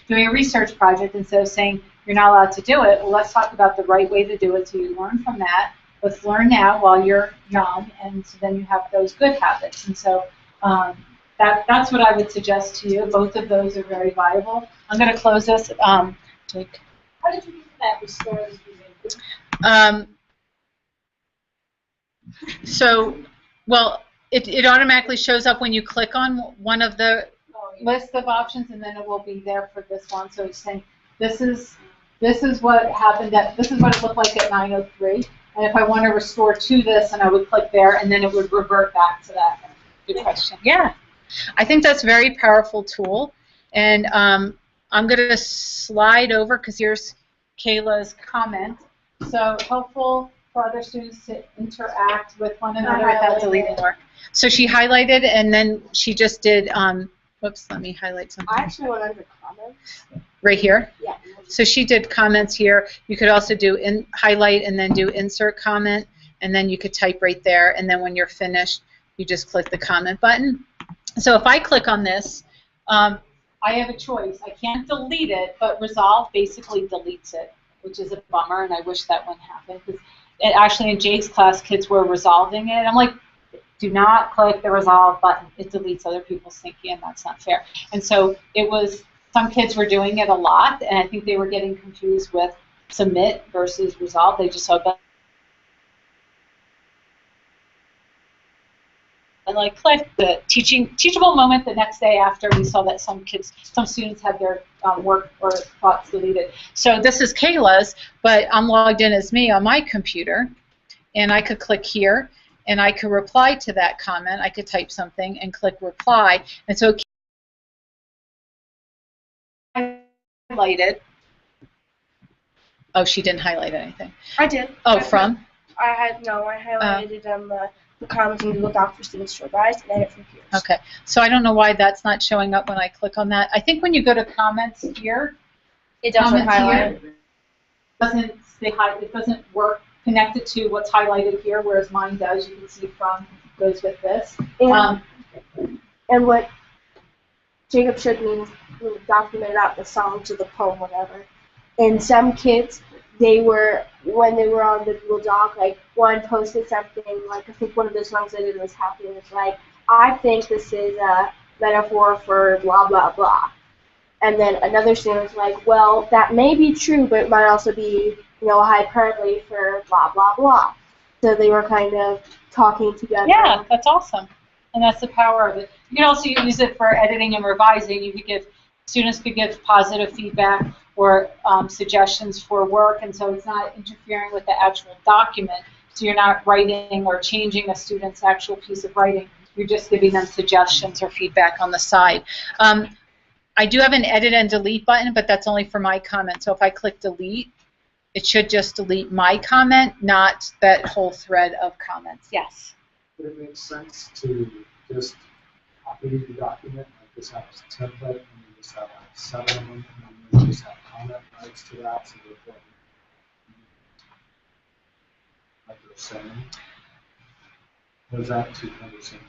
doing a research project, instead of saying you're not allowed to do it, well, let's talk about the right way to do it so you learn from that. Let's learn now while you're young, and so then you have those good habits. And so that's what I would suggest to you. Both of those are very viable. I'm going to close this. Jake. How did you get that restore this behavior? Well, it automatically shows up when you click on one of the list of options, and then it will be there for this one. So it's saying this is what happened this is what it looked like at 9:03, and if I want to restore to this, and I would click there, and then it would revert back to that. Good question. Yeah, I think that's a very powerful tool, and I'm going to slide over because here's Kayla's comment. So helpful for other students to interact with one another without deleting work. So she highlighted, and then she just did, whoops, let me highlight something. I actually went under comments. Right here? Yeah. So she did comments here. You could also do highlight and then do insert comment, and then you could type right there, and then when you're finished, you just click the comment button. So if I click on this, I have a choice. I can't delete it, but Resolve basically deletes it, which is a bummer, and I wish that wouldn't happen. Because actually in Jake's class, kids were resolving it. I'm like, do not click the Resolve button. It deletes other people's thinking, and that's not fair. And so some kids were doing it a lot, and I think they were getting confused with submit versus resolve. They just saw and like click the teachable moment the next day after we saw that some students had their work or thoughts deleted. So this is Kayla's, but I'm logged in as me on my computer, and I could click here, and I could reply to that comment. I could type something and click reply, and so highlighted. Oh, she didn't highlight anything. I did. Oh, I highlighted the comments in Google Docs for students to revise and edit from peers. Okay, so I don't know why that's not showing up when I click on that. I think when you go to comments here, it doesn't highlight. It doesn't work connected to what's highlighted here, whereas mine does. You can see from goes with this. And what Jacob showed me when we documented out the song to the poem, whatever. And some kids, when they were on the Google Doc, like one posted something, like I think one of the songs I did was happy, and it's like, I think this is a metaphor for blah, blah, blah. And then another student was like, well, that may be true, but it might also be, hyperbole for blah, blah, blah. So they were kind of talking together. Yeah, that's awesome. And that's the power of it. You can also use it for editing and revising. Students could give positive feedback or suggestions for work, and so it's not interfering with the actual document. So you're not writing or changing a student's actual piece of writing. You're just giving them suggestions or feedback on the side. I do have an edit and delete button, but that's only for my comment. So if I click delete, it should just delete my comment, not that whole thread of comments. Yes? Would it make sense to just copy the document, like this has a template, and you just have like 7 of them, and then you just have comment rights to that, so therefore, like you're saying, what is that too cumbersome?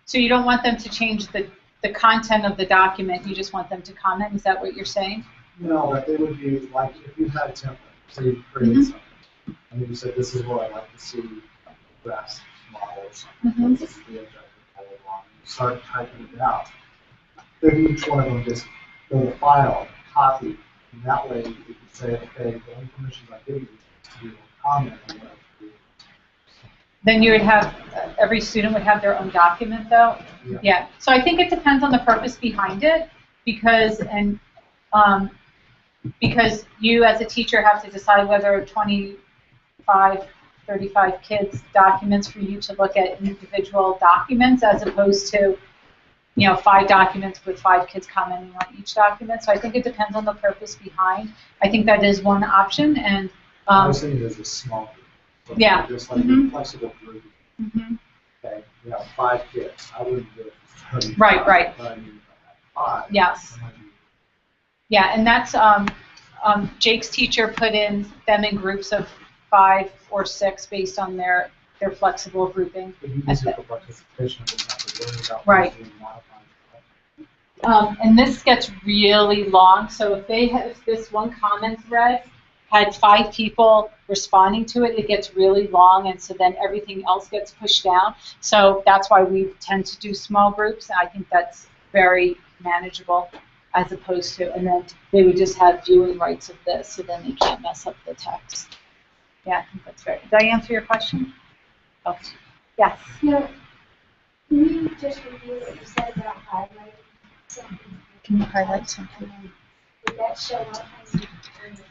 So you don't want them to change the content of the document, you just want them to comment? Is that what you're saying? No, but they would be like if you had a template, so you created something, And then you said, this is what I like to see, graphs, models, Mhm. this is the objective, blah, blah, blah. You start typing it out. Then each one of them just go to file, copy, and that way you can say, okay, the only permissions I give you is to be able to comment on what I'm doing. Then you would have, every student would have their own document though? Yeah. So I think it depends on the purpose behind it, because you as a teacher have to decide whether 25, 35 kids' documents for you to look at individual documents as opposed to, 5 documents with 5 kids commenting on each document. So I think it depends on the purpose behind. I think that is one option, and I was thinking as a small group. So yeah. Just like a flexible group. Mm-hmm. Okay, we have 5 kids. I wouldn't do it for 35. Right. But I mean, if I had 5. Yes. Yeah, and that's Jake's teacher put in them in groups of 5 or 6 based on their flexible grouping. But you use it for participation, you don't have to worry about right. modifying. And this gets really long. So if this one comment thread had 5 people responding to it, it gets really long, and so then everything else gets pushed down. So that's why we tend to do small groups. I think that's very manageable, as opposed to, and then they would just have viewing rights of this, so then they can't mess up the text. Yeah, I think that's right. Did I answer your question? Oh, yes. Yeah. Can you just review what you said about highlighting something? Can you highlight something? Would that show up in the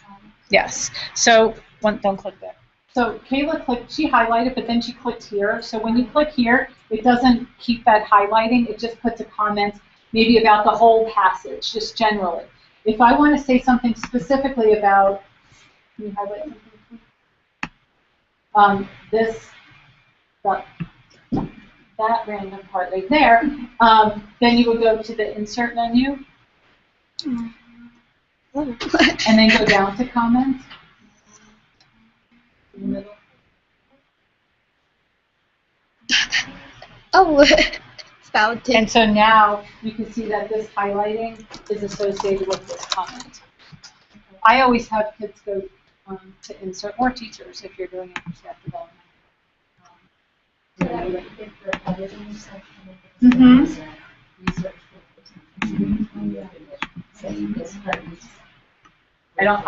comments? Yes. So, don't click there. So Kayla clicked, she highlighted, but then she clicked here. So when you click here, it doesn't keep that highlighting. It just puts a comment maybe about the whole passage, just generally. If I want to say something specifically about, can you highlight something? That random part right there, then you would go to the insert menu, and then go down to comments. In the middle. Oh, found it. And so now you can see that this highlighting is associated with this comment. I always have kids go to insert, or teachers if you're doing it for staff development. I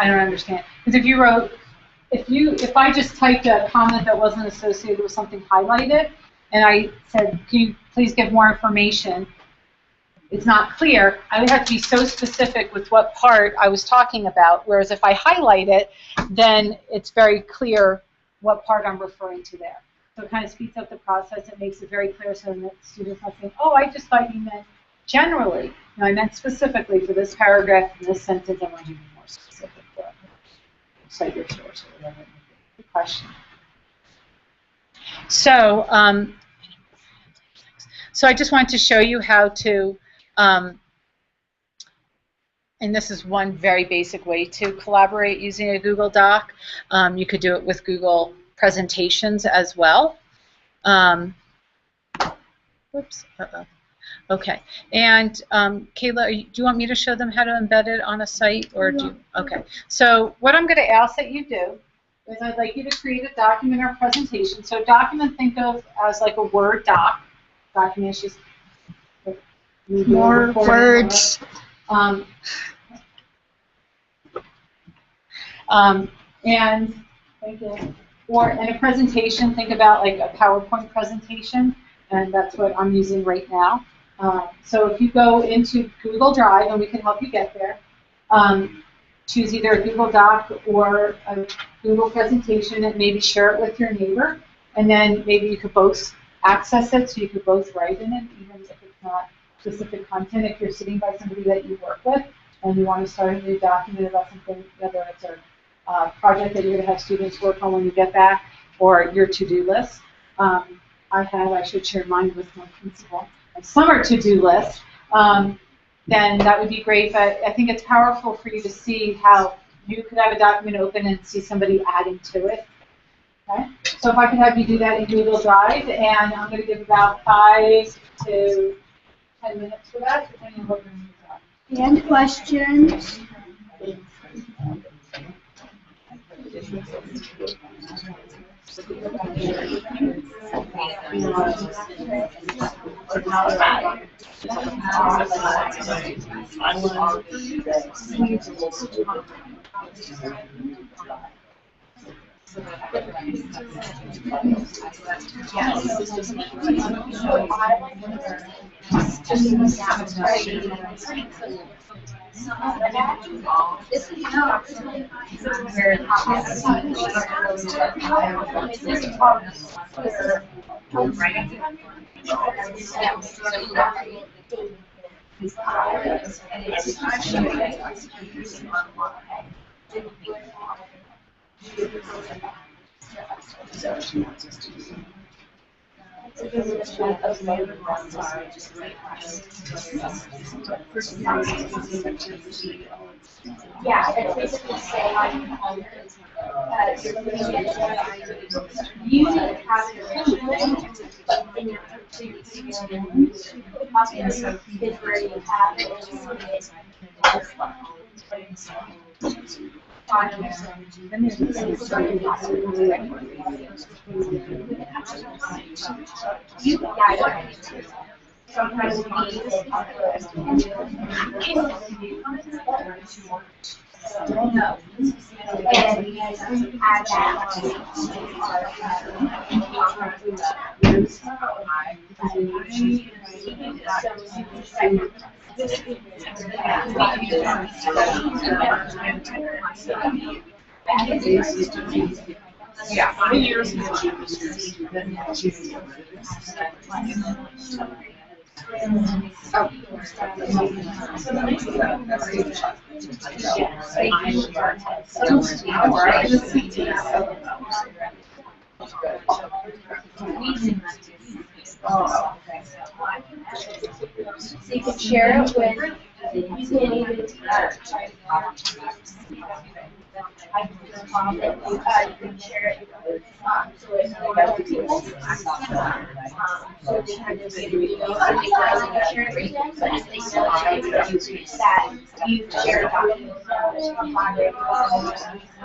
don't understand, because if I just typed a comment that wasn't associated with something highlighted, and I said, can you please give more information, it's not clear. I would have to be so specific with what part I was talking about, whereas if I highlight it, then it's very clear what part I'm referring to there. So it kind of speeds up the process. It makes it very clear so that students not saying, oh, I just thought you meant generally. No, I meant specifically for this paragraph and this sentence. I want you to be more specific. Cite your source or whatever. Good question. So, so I just wanted to show you how to, and this is one very basic way to collaborate using a Google Doc. You could do it with Google presentations as well. Whoops. Okay. And Kayla, do you want me to show them how to embed it on a site, or do you? Okay. So what I'm going to ask that you do is I'd like you to create a document or presentation. So document, think of as like a Word doc. Document is just more words. And thank you. Or in a presentation, think about like a PowerPoint presentation, and that's what I'm using right now. So if you go into Google Drive, and we can help you get there, choose either a Google Doc or a Google presentation, and maybe share it with your neighbor, and then maybe you could both access it, so you could both write in it, even if it's not specific content. If you're sitting by somebody that you work with, and you want to start a new document about something, whether it's a project that you're going to have students work on when you get back, or your to-do list. I should share mine with my principal, a summer to-do list, then that would be great. But I think it's powerful for you to see how you could have a document open and see somebody adding to it. Okay? So if I could have you do that in Google Drive, and I'm going to give about 5 to 10 minutes for that, depending on what your needs are. And questions? Yeah, it's basically saying you have your in your is where you have it. Sometimes and you add Yeah, 20 years ago. So you can share it with, you can even, you can share it, so it's more other people. So they kind of share it with them, but if they know that you share documents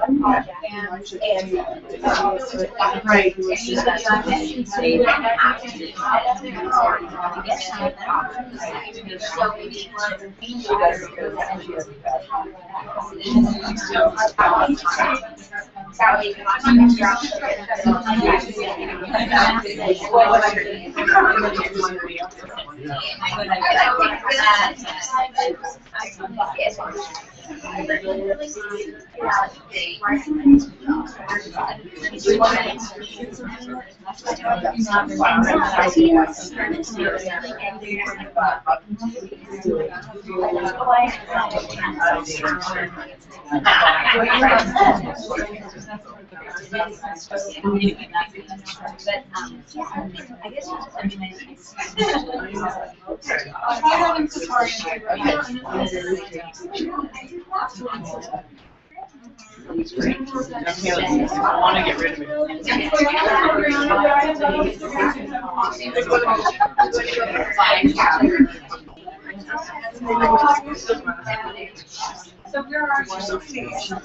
on project, and Right. so you don't have to do so maybe I want to get rid of So there are so beyond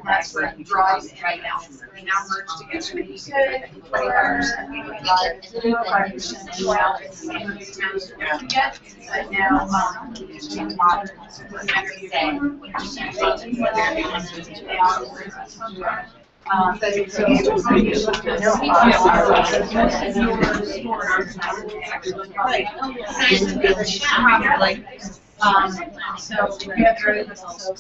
That's where it draws right now. They now merge together. But now, so we have very little.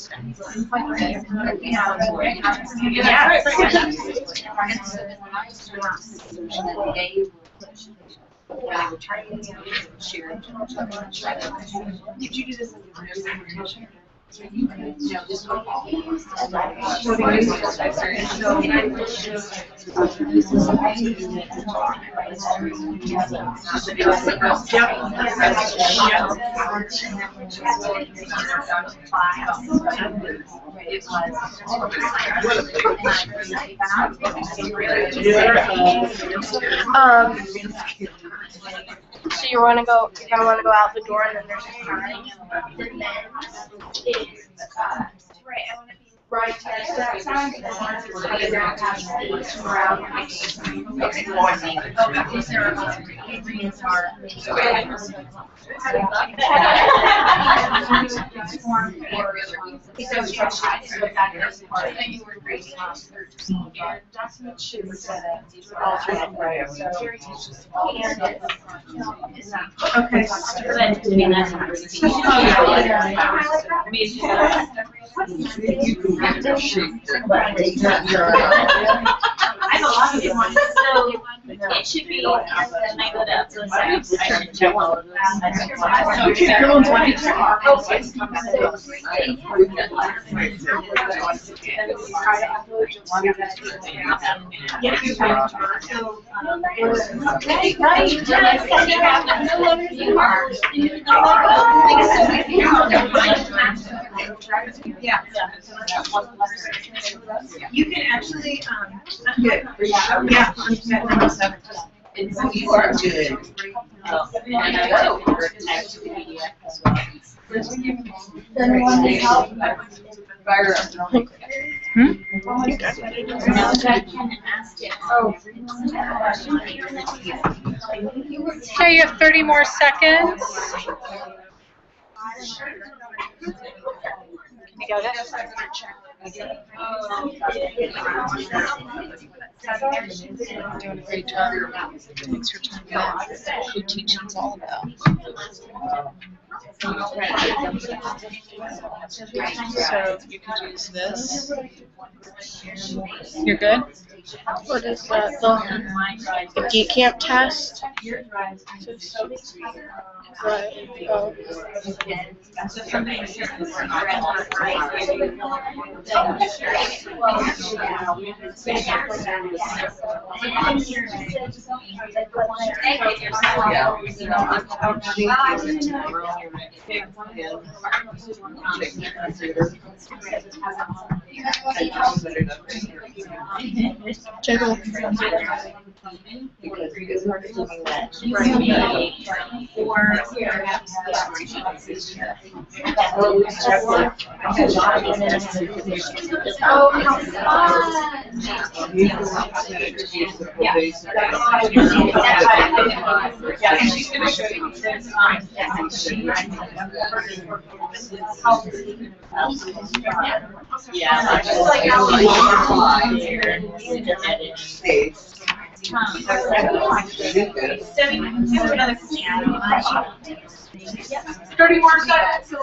Did you do this as a presentation? No, just So you're gonna want to go out the door, and then there's a sign. Right to that side. I have a lot of them. So it should be when I go to the side, I should check all of those. Yeah. You can actually, I'm good. Yeah, I'm set. You are good. And I took her next to the PDF as well. Okay, you have 30 more seconds. You got it? Doing a great job. Thanks for talking about who teaching's all about. So you can use this. You're good? What is that? The geek camp test? Right. Oh. Jiggle. Oh, how fun! Yeah, and she's gonna show you this. Yeah. Just like how another 30 more seconds.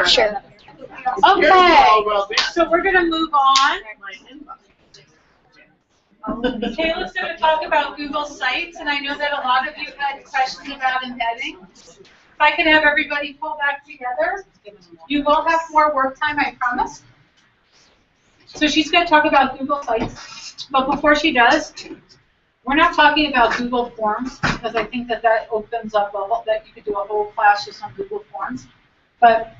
Sure. Okay, so we're gonna move on. Kayla's gonna talk about Google Sites, and I know that a lot of you had questions about embedding. If I could have everybody pull back together, you will have more work time, I promise. So she's gonna talk about Google Sites, but before she does, we're not talking about Google Forms, because I think that that opens up that you could do a whole class just on Google Forms. But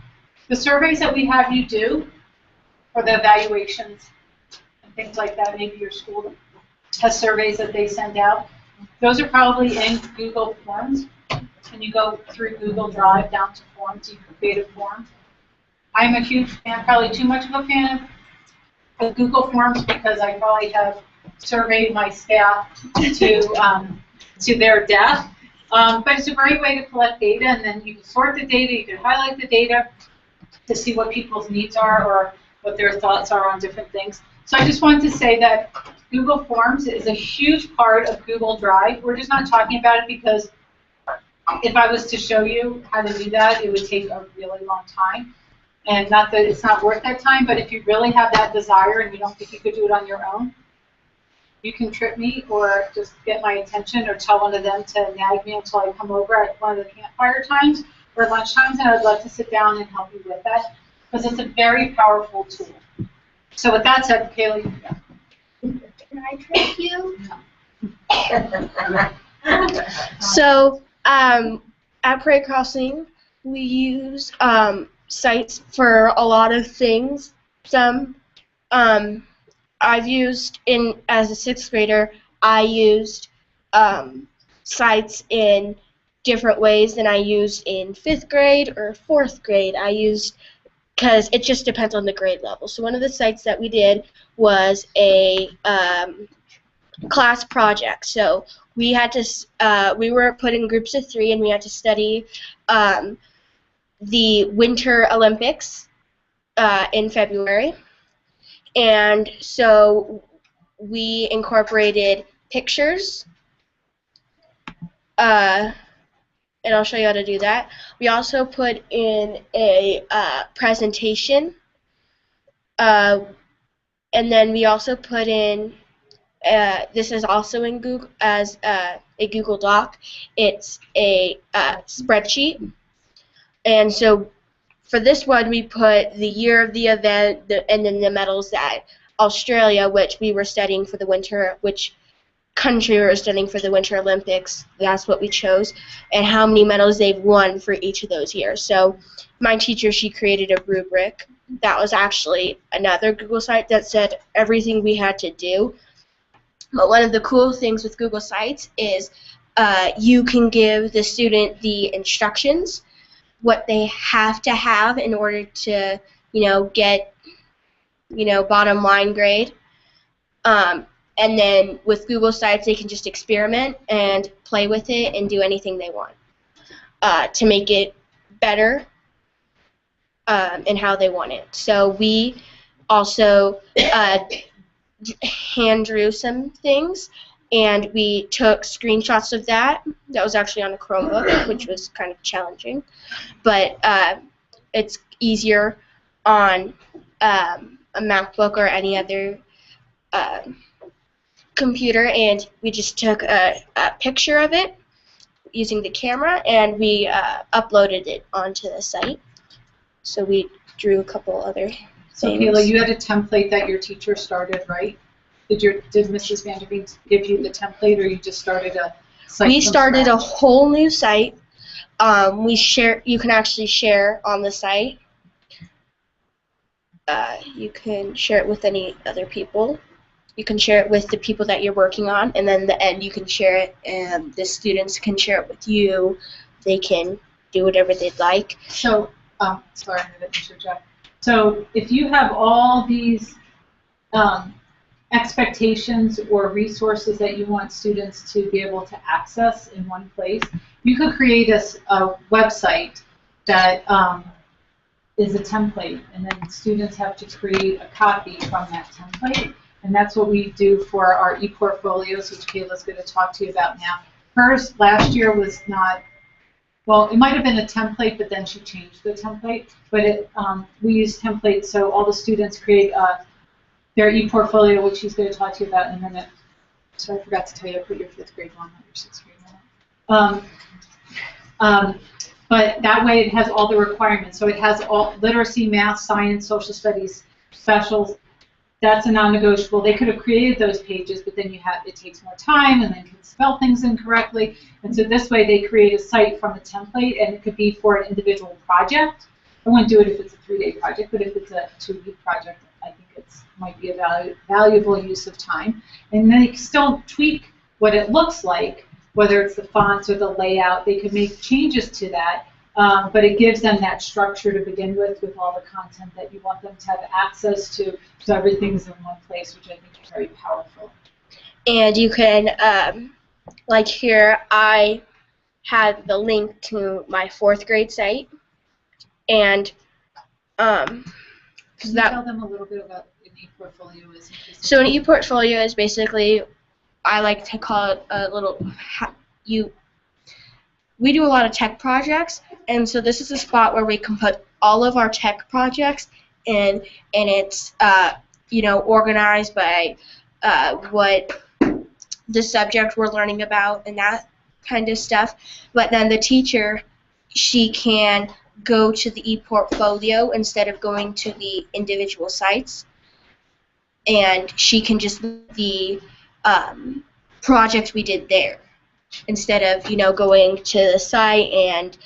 the surveys that we have you do, or the evaluations and things like that, maybe your school has surveys that they send out. Those are probably in Google Forms, and you go through Google Drive down to Forms, you can create a form. I'm a huge fan, probably too much of a fan of Google Forms, because I probably have surveyed my staff to their death. But it's a great way to collect data, and then you can sort the data, you can highlight the data to see what people's needs are or what their thoughts are on different things. So I just wanted to say that Google Forms is a huge part of Google Drive. We're just not talking about it because if I was to show you how to do that, it would take a really long time. And not that it's not worth that time, but if you really have that desire and you don't think you could do it on your own, you can trip me or just get my attention or tell one of them to nag me until I come over at one of the campfire times or lunch times, and I'd love to sit down and help you with that, because it's a very powerful tool. So with that said, Kayla, you can go. Can I trick you? So at Prairie Crossing, we use sites for a lot of things. Some I've used as a 6th grader, I used sites in different ways than I used in 5th grade or 4th grade. I used, because it just depends on the grade level. So one of the sites that we did was a class project. So we had to, we were put in groups of 3, and we had to study the Winter Olympics in February. And so we incorporated pictures, and I'll show you how to do that. We also put in a presentation, and then we also put in, this is also in Google as a Google Doc. It's a spreadsheet. And so for this one, we put the year of the event, and then the medals that Australia, which we were studying for the winter, which country we were studying for the Winter Olympics, that's what we chose, and how many medals they've won for each of those years. So my teacher, she created a rubric. That was actually another Google site that said everything we had to do. But one of the cool things with Google Sites is you can give the student the instructions, what they have to have in order to, get, bottom line grade. And then with Google Sites, they can just experiment and play with it and do anything they want to make it better and how they want it. So we also hand drew some things, and we took screenshots of that. That was actually on a Chromebook, which was kind of challenging. But it's easier on a MacBook or any other computer, and we just took a picture of it using the camera, and we uploaded it onto the site. So we drew a couple other things. So Kayla, you had a template that your teacher started, right? Did Mrs. Vanderveen give you the template, or you just started a site? We started a whole new site. You can actually share on the site. You can share it with any other people. You can share it with the people that you're working on, and then at the end you can share it, and the students can share it with you. They can do whatever they'd like. So, sorry, I'm going to interject. So, if you have all these expectations or resources that you want students to be able to access in one place, you could create a website that is a template, and then students have to create a copy from that template. And that's what we do for our e-portfolios, which Kayla's going to talk to you about now. Hers last year was not, well, it might have been a template, but then she changed the template. But we use templates, so all the students create their e-portfolio, which she's going to talk to you about in a minute. So I forgot to tell you, I put your 5th grade one, not your 6th grade one. But that way it has all the requirements. So it has all literacy, math, science, social studies, specials. That's a non-negotiable. They could have created those pages, but then it takes more time, and then can spell things incorrectly. And so this way they create a site from a template, and it could be for an individual project. I wouldn't do it if it's a 3-day project, but if it's a 2-week project, I think it might be a valuable use of time. And then they can still tweak what it looks like, whether it's the fonts or the layout. They could make changes to that. But it gives them that structure to begin with all the content that you want them to have access to, so everything's in one place, which I think is very powerful. And you can, like here, I have the link to my 4th grade site, and Can you tell them a little bit about what an e-portfolio is? So an e-portfolio is basically, I like to call it a little, we do a lot of tech projects, and so this is a spot where we can put all of our tech projects in, and it's organized by what the subject we're learning about and that kind of stuff. But then the teacher, she can go to the e-portfolio instead of going to the individual sites, and she can just look at the project we did there, instead of going to the site and.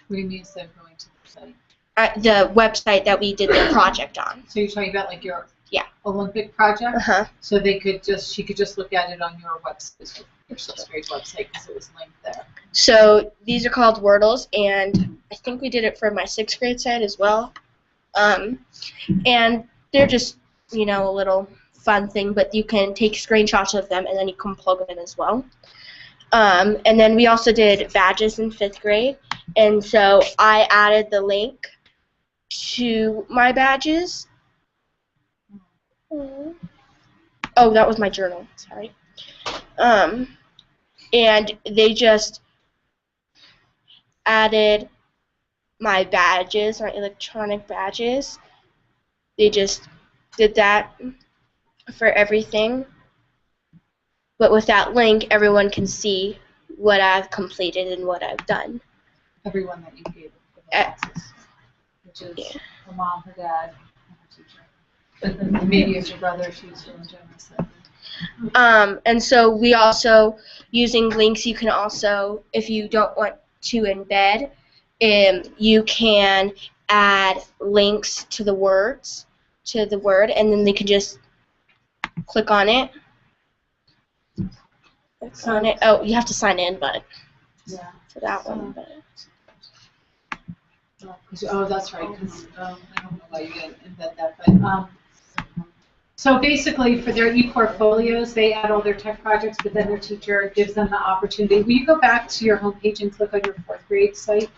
What do you mean instead of going to the site? The website that we did the project on. So you're talking about like your Olympic project? Uh-huh. So she could just look at it on your website, your 6th grade website, because it was linked there. So these are called Wordles, and I think we did it for my 6th grade site as well. And they're just a little fun thing, but you can take screenshots of them and then you can plug them in as well. And then we also did badges in 5th grade, and so I added the link to my badges. Oh, that was my journal, sorry. And they just added my badges, my electronic badges. They just did that for everything. But with that link, everyone can see what I've completed and what I've done. Everyone that you gave boxes, which is her mom, her dad, and her teacher. But then maybe if your brother, she's really generous. And so we also, using links, you can also, if you don't want to embed, you can add links to the word, and then they can just click on it. Oh, you have to sign in, but for that one. But. Oh, that's right. Because I don't know why you didn't embed that, but so basically, for their e-portfolios, they add all their tech projects, but then their teacher gives them the opportunity. Will you go back to your homepage and click on your 4th grade site?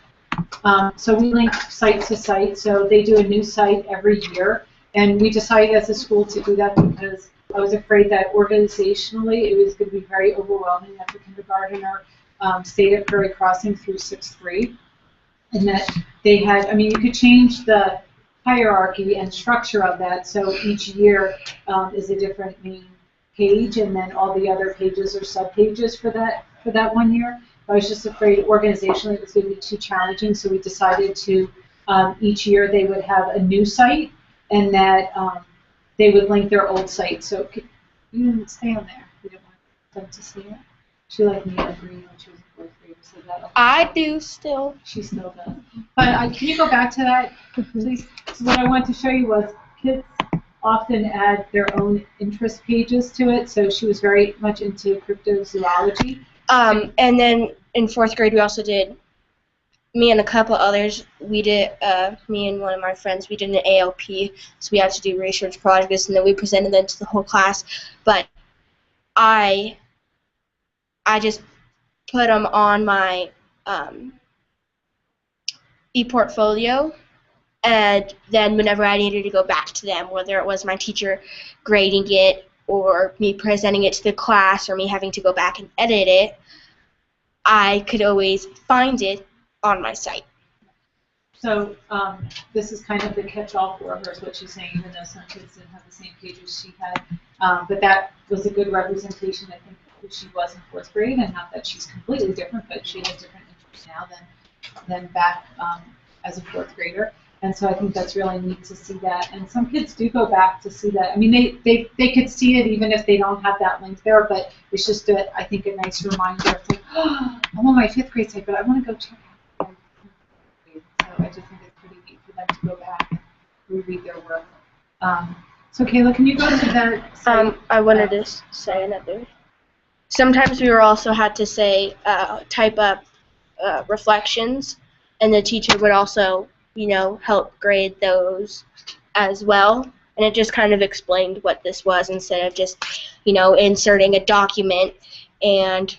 So we link site to site. So they do a new site every year, and we decided as a school to do that because I was afraid that organizationally it was going to be very overwhelming after kindergartner stayed at Prairie Crossing through 6th grade, and that they had. I mean, you could change the hierarchy and structure of that, so each year is a different main page, and then all the other pages are sub-pages for that 1 year. I was just afraid organizationally it was going to be too challenging, so we decided to each year they would have a new site, and that they would link their old site. So you didn't stay on there. We didn't want them to see it. She like me agreeing when she was in 4th grade. So that I do still. She still does. But can you go back to that, please? So what I wanted to show you was kids often add their own interest pages to it. So she was very much into cryptozoology. And then in 4th grade, we also did, me and a couple others, we did, me and one of my friends, we did an ALP, so we had to do research projects, and then we presented them to the whole class. But I just put them on my e-portfolio, and then whenever I needed to go back to them, whether it was my teacher grading it or me presenting it to the class or me having to go back and edit it, I could always find it on my site. So this is kind of the catch-all for her, is what she's saying, even though some kids didn't have the same pages she had. But that was a good representation, I think, of who she was in 4th grade, and not that she's completely different, but she has different interests now than back as a 4th grader. And so I think that's really neat to see that. And some kids do go back to see that. I mean, they could see it even if they don't have that link there, but it's just, I think, a nice reminder of like, oh, I'm on my 5th grade site, but I want to go check out. So I just think it's pretty neat for them to go back and reread their work. So Kayla, can you go to that site? I wanted to say another. Sometimes we also had to say, type up reflections, and the teacher would also, help grade those as well. And it just kind of explained what this was instead of just, inserting a document and,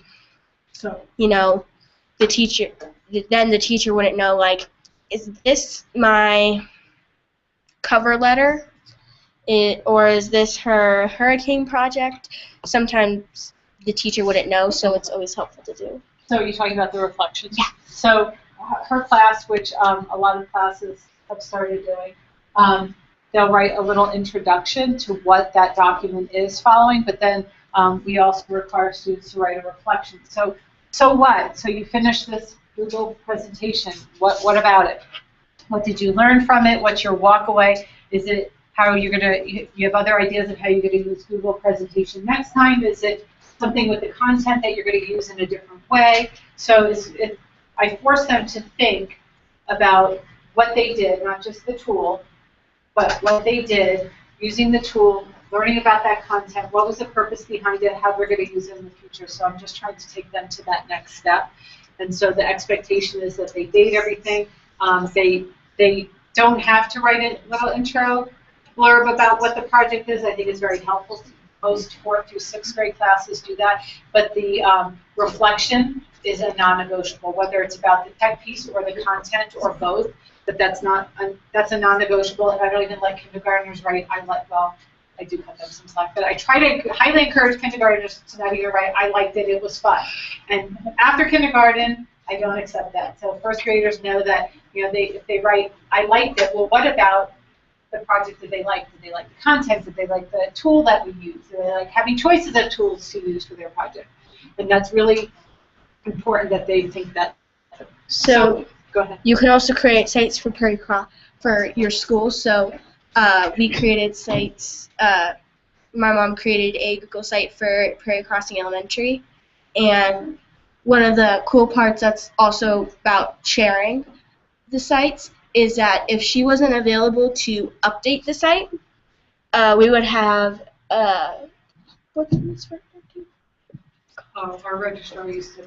the teacher wouldn't know, like, is this my cover letter? Or is this her hurricane project? Sometimes the teacher wouldn't know, so it's always helpful to do. So you're talking about the reflections? Yeah. So her class, which a lot of classes have started doing, they'll write a little introduction to what that document is following, but then we also require students to write a reflection. So what? So you finish this Google presentation. What about it? What did you learn from it? What's your walk away? Is it how you're you have other ideas of how you're going to use Google presentation next time? Is it something with the content that you're going to use in a different way? So I force them to think about what they did, not just the tool, but what they did using the tool, learning about that content, what was the purpose behind it, how they're going to use it in the future. So I'm just trying to take them to that next step. And so the expectation is that they date everything. They don't have to write a little intro blurb about what the project is. I think it's very helpful. Most 4th through 6th grade classes do that. But the reflection is a non-negotiable, whether it's about the tech piece or the content or both. But that's a non-negotiable. And I don't even let kindergartners write. I do cut them some slack, but I try to highly encourage kindergartners to not even write, I liked it, it was fun. And after kindergarten, I don't accept that. So 1st graders know that, if they write, I liked it, well, what about the project did they like? Did they like the content? Did they like the tool that we used? Did they like having choices of tools to use for their project? And that's really important that they think that. So Go ahead. You can also create sites for for your school. So we created sites. My mom created a Google site for Prairie Crossing Elementary, and one of the cool parts that's also about sharing the sites is that if she wasn't available to update the site, we would have what's this for? Our registrar used to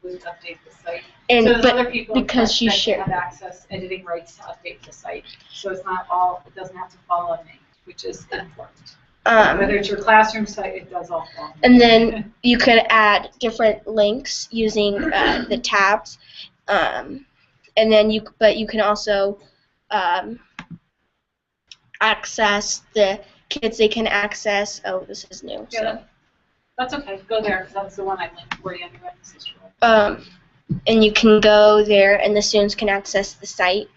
would update the site. And so there's but other people because that she shared, have access, editing rights to update the site. So it's not all, it doesn't have to fall on me, which is important. Whether it's your classroom site, it does all fall on me. And then you could add different links using the tabs, and then you can also access the kids. They can access. Oh, this is new. Yeah, So. That's okay. Go there because that's the one I linked for you anyway. And you can go there, and the students can access the site.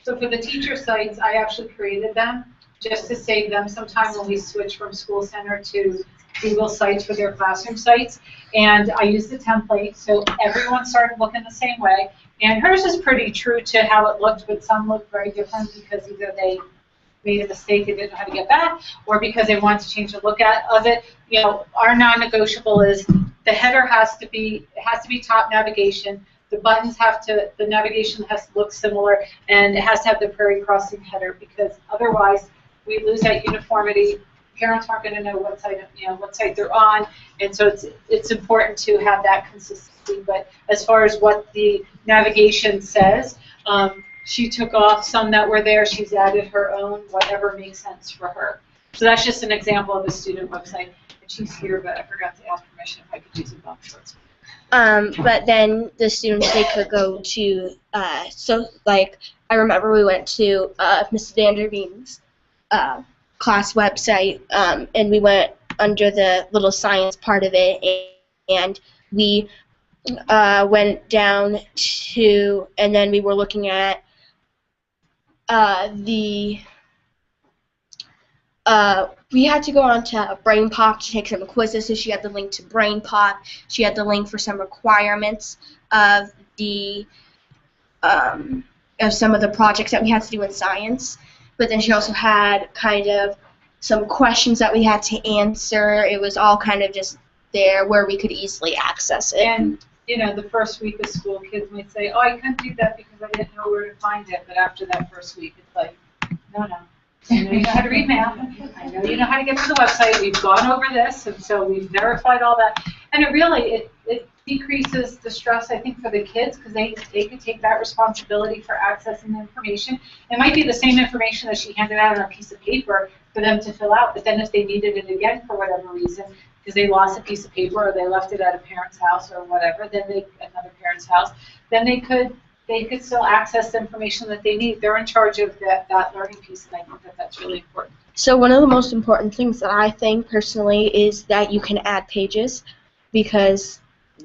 So for the teacher sites, I actually created them just to save them some time when we switch from School Center to Google Sites for their classroom sites. And I used the template, so everyone started looking the same way. And hers is pretty true to how it looked, but some look very different because either they made a mistake and didn't know how to get back, or because they wanted to change the look of it. You know, our non-negotiable is the header has to be top navigation. The buttons the navigation has to look similar, and it has to have the Prairie Crossing header because otherwise we lose that uniformity. Parents aren't going to know what site they're on, and so it's important to have that consistency. But as far as what the navigation says, she took off some that were there. She's added her own, whatever makes sense for her. So that's just an example of a student website. And she's here, but I forgot to ask permission if I could use a bump shorts. But then the students, they could go to, so like, I remember we went to Mrs. Vanderveen's class website, and we went under the little science part of it, and we went down to, and then we were looking at we had to go on to Brain Pop to take some quizzes, so she had the link to Brain Pop. She had the link for some requirements of some of the projects that we had to do in science. But then she also had kind of some questions that we had to answer. It was all kind of just there where we could easily access it. And you know, the first week of school, kids might say, "Oh, I couldn't do that because I didn't know where to find it." But after that first week, it's like, no. I know you know how to read math. I know you know how to get to the website. We've gone over this, and so we've verified all that. And it decreases the stress, I think, for the kids because they can take that responsibility for accessing the information. It might be the same information that she handed out on a piece of paper for them to fill out, but then if they needed it again for whatever reason, because they lost a piece of paper or they left it at a parent's house or whatever, another parent's house, then they could still access the information that they need. They're in charge of that learning piece, and I think that's really important. So one of the most important things that I think personally is that you can add pages, because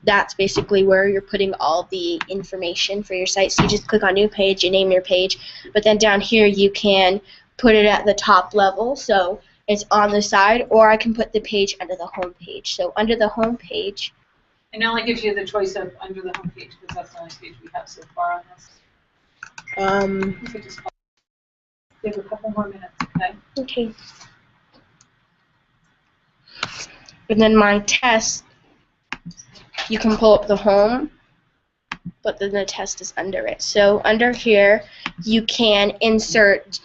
that's basically where you're putting all the information for your site. So you just click on new page, you name your page, but then down here you can put it at the top level, so it's on the side, or I can put the page under the home page. So under the home page, and it only gives you the choice of under the home page because that's the only page we have so far on this. You could just give a couple more minutes, okay? Okay. And then my test, you can pull up the home, but then the test is under it. So under here, you can insert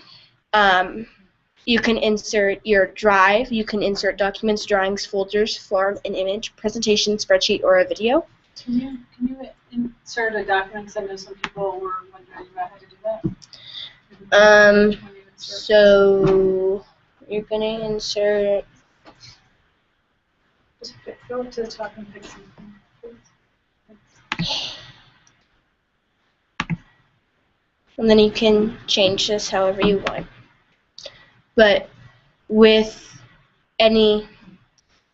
your drive, you can insert documents, drawings, folders, form, an image, presentation, spreadsheet, or a video. Can you insert a document? Because I know some people were wondering about how to do that. So you're going to insert... Just go up to the top and pick something. And then you can change this however you want. But with anything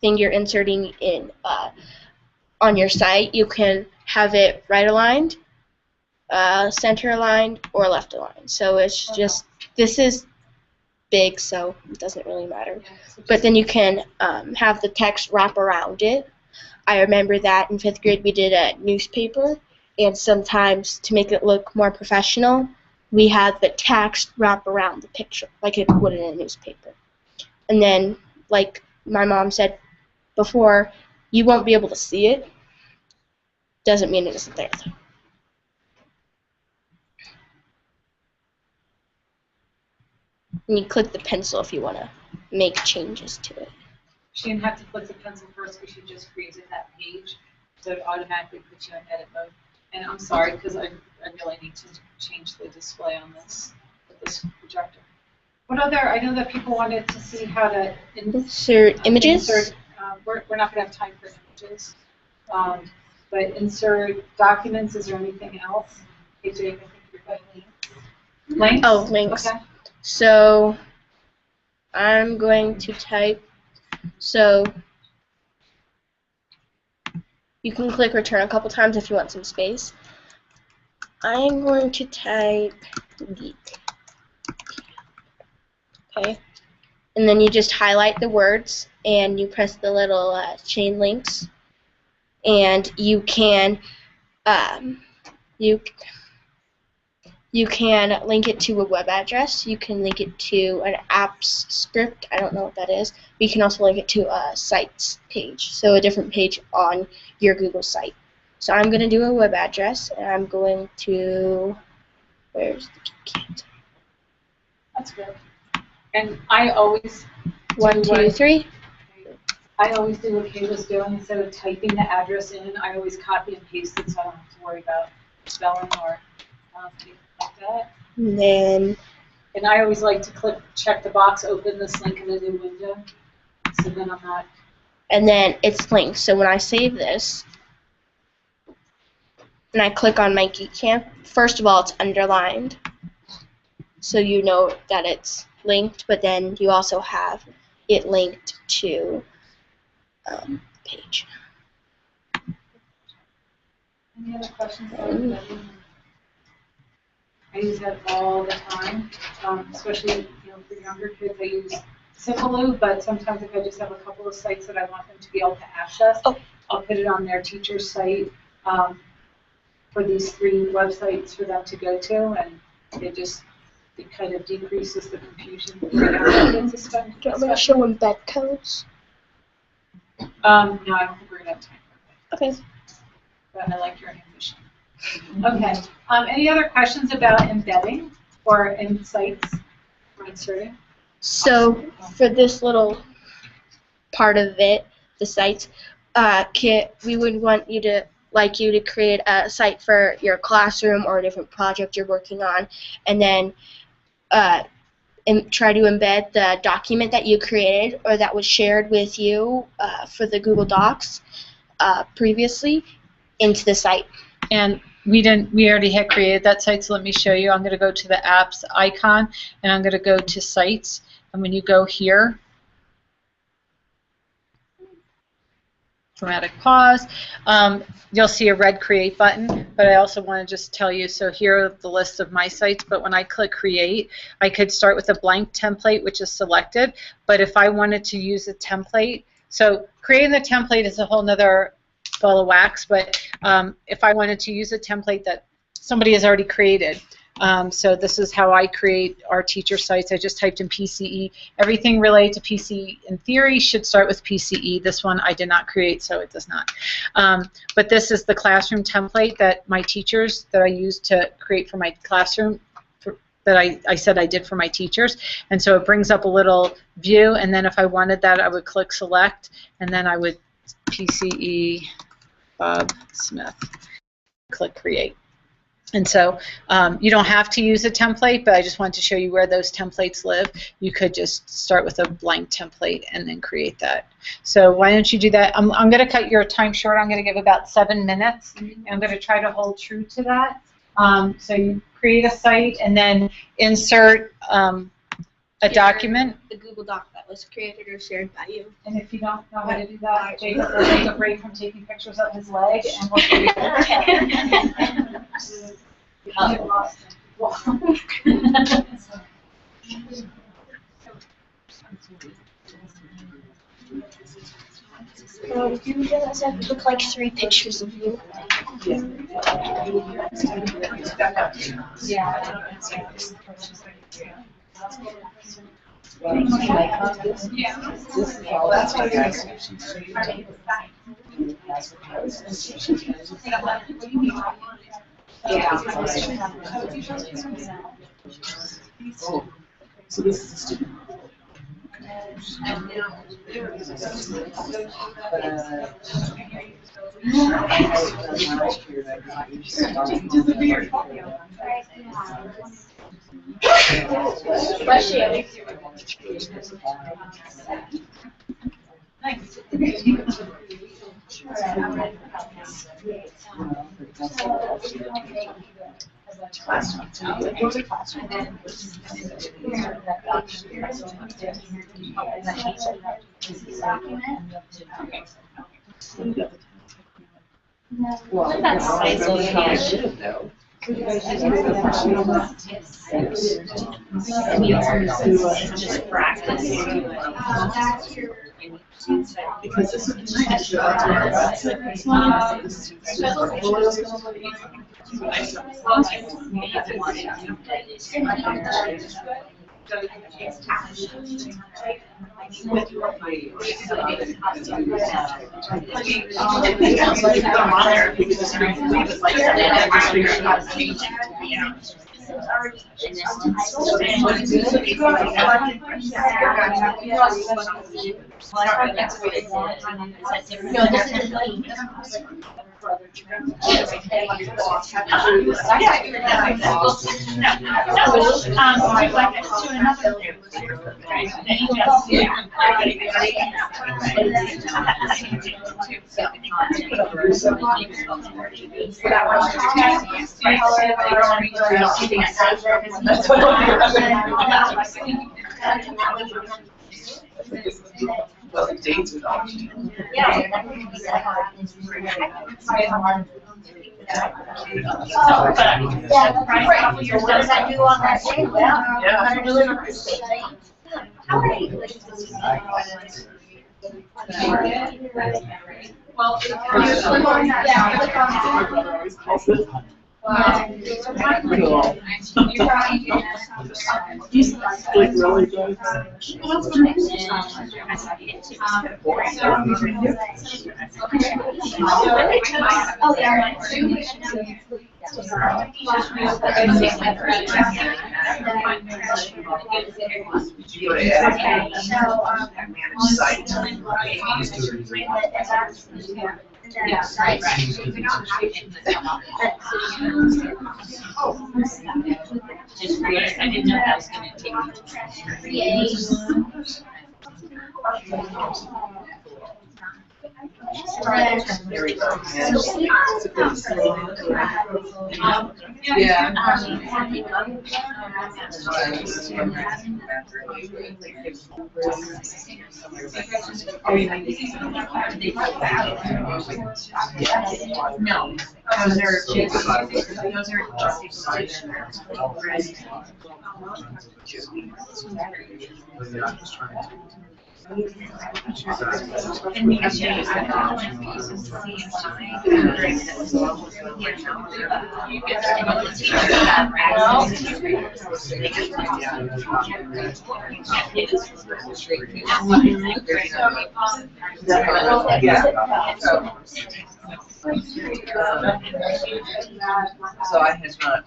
you're inserting in on your site, you can have it right aligned, center aligned, or left aligned. So it's just, this is big, so it doesn't really matter. But then you can have the text wrap around it. I remember that in 5th grade we did a newspaper, and sometimes to make it look more professional, we have the text wrap around the picture, like it would in a newspaper. And then, like my mom said before, you won't be able to see it. Doesn't mean it isn't there. And you click the pencil if you want to make changes to it. She didn't have to click the pencil first because she just created that page, so it automatically puts you in edit mode. And I'm sorry, because I really need to change the display on this with this projector. What other, I know that people wanted to see how to insert images. We're not going to have time for images, but insert documents. Is there anything else? Hey, Jake, I think you're going links. Oh, links. Okay. So I'm going to type, so you can click return a couple times if you want some space. I'm going to type geek. Okay. And then you just highlight the words and you press the little chain links, and you can you can link it to a web address. You can link it to an apps script. I don't know what that is. But you can also link it to a sites page, so a different page on your Google site. So I'm going to do a web address, and I'm going to, where's the key? That's good. And I always 1, 2, 3. I always do what Kayla's doing. Instead of typing the address in, I always copy and paste it, so I don't have to worry about spelling or anything like that. And I always like to check the box, open this link in a new window, so then I'm not. And then it's linked. So when I save this, and I click on my Geek Camp, first of all, it's underlined, so you know that it's linked, but then you also have it linked to page. Any other questions? I use that all the time, especially for younger kids. I use Simpaloo, but sometimes if I just have a couple of sites that I want them to be able to access, I'll put it on their teacher's site for these 3 websites for them to go to, and it kind of decreases the confusion. Do you want me to show embed codes? No, I don't think we're going to have time for that. Okay. But I like your ambition. Okay. Any other questions about embedding or insights or inserting? So for this little part of it, the sites, we would want you to create a site for your classroom or a different project you're working on, and then try to embed the document that you created or that was shared with you for the Google Docs previously into the site. And we already had created that site, so let me show you. I'm going to go to the apps icon, and I'm going to go to sites. And when you go here, dramatic pause, you'll see a red create button, but I also want to just tell you, so here are the list of my sites, but when I click create, I could start with a blank template, which is selected, but if I wanted to use a template, so creating the template is a whole nother ball of wax, but if I wanted to use a template that somebody has already created, so this is how I create our teacher sites. I just typed in PCE. Everything related to PCE in theory should start with PCE. This one I did not create, so it does not. But this is the classroom template that my teachers, that I used to create for my classroom, that I said I did for my teachers. And so it brings up a little view, and then if I wanted that, I would click select, and then I would PCE Bob Smith, click create. And so you don't have to use a template, but I just wanted to show you where those templates live. You could just start with a blank template and then create that. So why don't you do that? I'm going to cut your time short. I'm going to give about 7 minutes. And I'm going to try to hold true to that. So you create a site and then insert a document. The Google Doc that was created or shared by you. And if you don't know how to do that, Jacob will take a break from taking pictures of his leg, and we'll do it. You guys have look like 3 pictures of you. So this is a student. Bless you. Well, that's nice. I should have known. Just practice. Because this is nice. Well, the dates would all change. Like really good. Oh, yeah. Just create, I didn't know that was gonna take. Yeah. No, those are and we can change So I had not.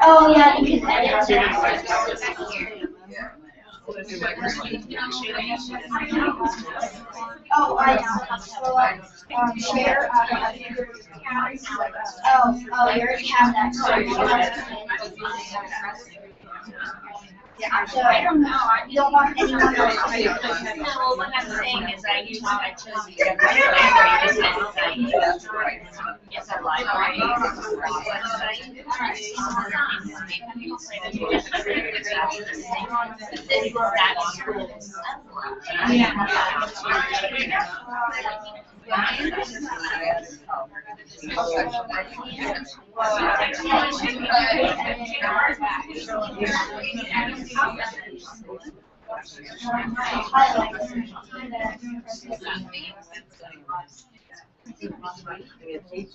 Oh, yeah, you can edit that. Oh, I know. So, share, oh, you already have that. So I don't know. You don't want anyone else to do it. No, what I'm saying is I use my children. Yes, I like.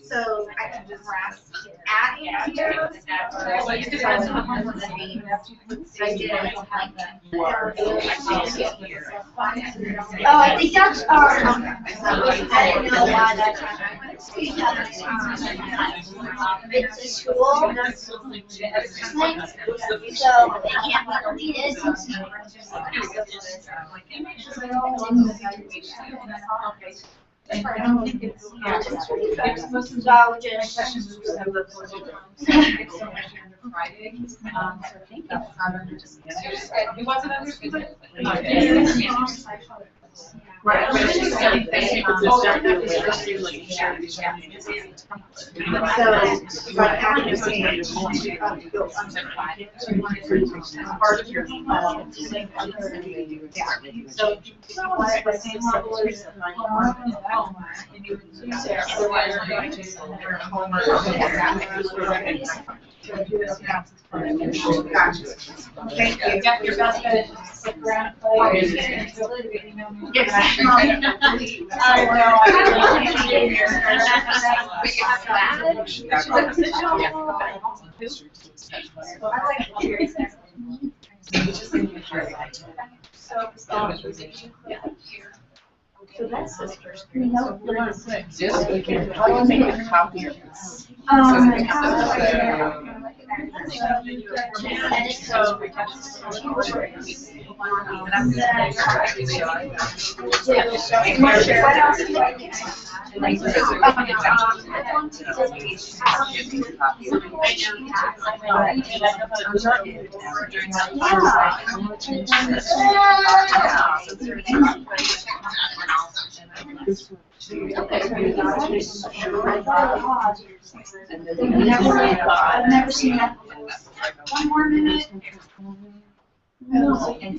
So I can just add it here. Oh, I think that's I didn't know why that's it's a school thing, so they can't be deleted. So I would It wasn't understood. Right. Thank you. Yeah, your best bet is to stick around and So that's sisters. Just we can make a copy of this. I've never seen that. one more minute. No. So you,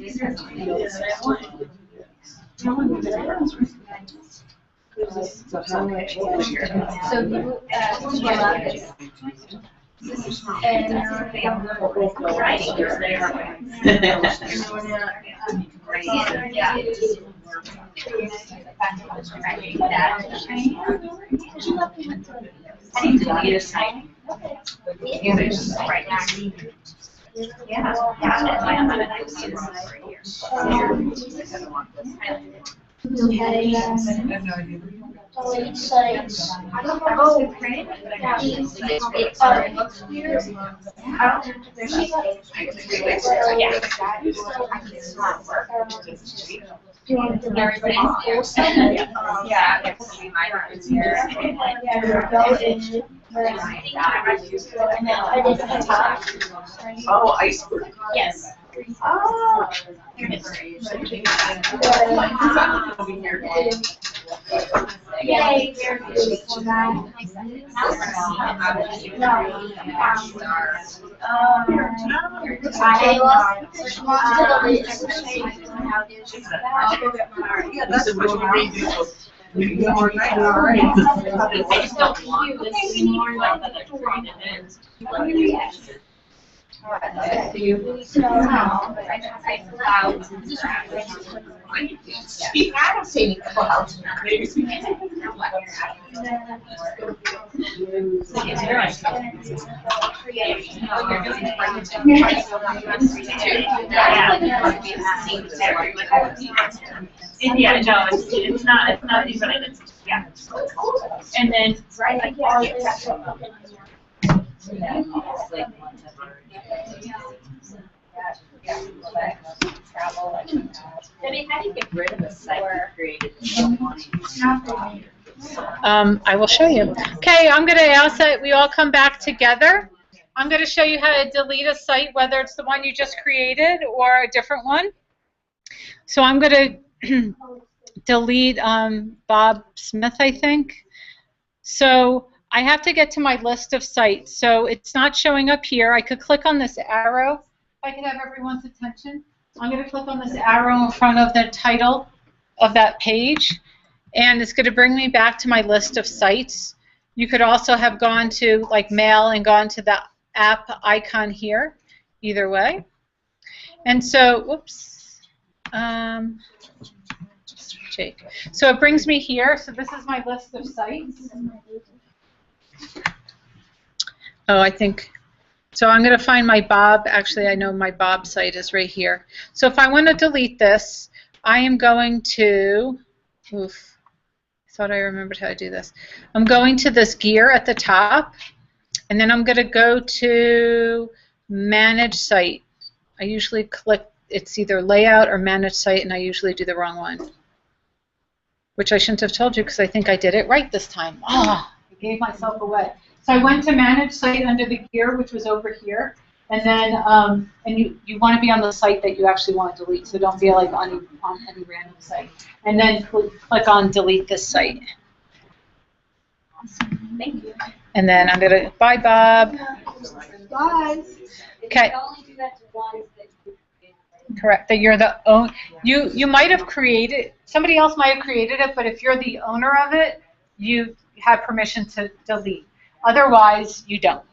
and writing is there. I need to delete a site. Right now. Yeah. Delete sites. Oh, great. Do you want to everybody full site? Yeah, it's be my here. And then edit at the top. Oh, iceberg. Yes. Oh. Yay, very beautiful now. Listen, which one we do? We do more night. I just don't want this more like that they're trying to do. I don't see any clouds. Yeah, no, it's not even, yeah. And then, right, I mean, how do you get rid of a site created? I will show you. Okay, I'm going to ask that we all come back together I'm going to show you how to delete a site, whether it's the one you just created or a different one. So I'm going to delete Bob Smith, I think. So I have to get to my list of sites. So it's not showing up here. I could click on this arrow. If I could have everyone's attention. I'm going to click on this arrow in front of the title of that page, and it's going to bring me back to my list of sites. You could also have gone to like Mail and gone to the app icon here, either way. And so, whoops, Jake. So it brings me here. So this is my list of sites. Oh, I think, so I'm going to find my Bob. Actually, I know my Bob site is right here. So if I want to delete this, I am going to, oof, I thought I remembered how to do this. I'm going to this gear at the top, and then I'm going to go to Manage Site. I usually click, it's either Layout or Manage Site, and I usually do the wrong one, which I shouldn't have told you because I think I did it right this time. Ah, I gave myself away. So I went to Manage Site under the gear, which was over here, and then and you want to be on the site that you actually want to delete, so don't be like on any random site. And then click on Delete this site. Awesome. Thank you. And then I'm gonna bye, Bob. Bye. Okay. Correct. That you're the own. You might have created. Somebody else might have created it, but if you're the owner of it, you have permission to delete. Otherwise, you don't.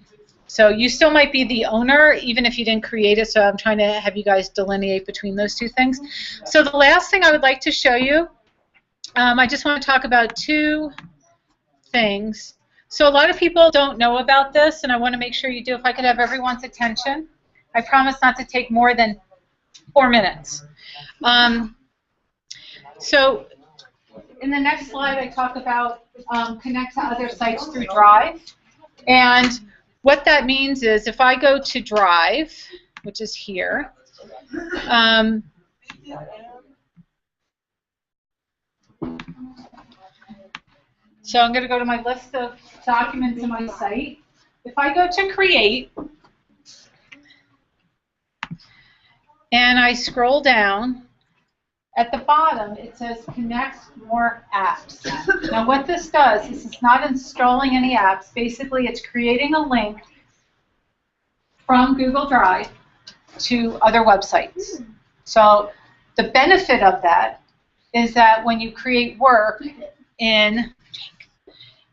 So you still might be the owner, even if you didn't create it. So I'm trying to have you guys delineate between those two things. So the last thing I would like to show you, I just want to talk about two things. So a lot of people don't know about this, and I want to make sure you do. If I could have everyone's attention, I promise not to take more than 4 minutes. So in the next slide, I talk about connect to other sites through Drive. And what that means is if I go to Drive, which is here, so I'm going to go to my list of documents in my site. If I go to Create, and I scroll down, at the bottom it says Connect More Apps. Now what this does is it's not installing any apps. Basically it's creating a link from Google Drive to other websites. So the benefit of that is that when you create work in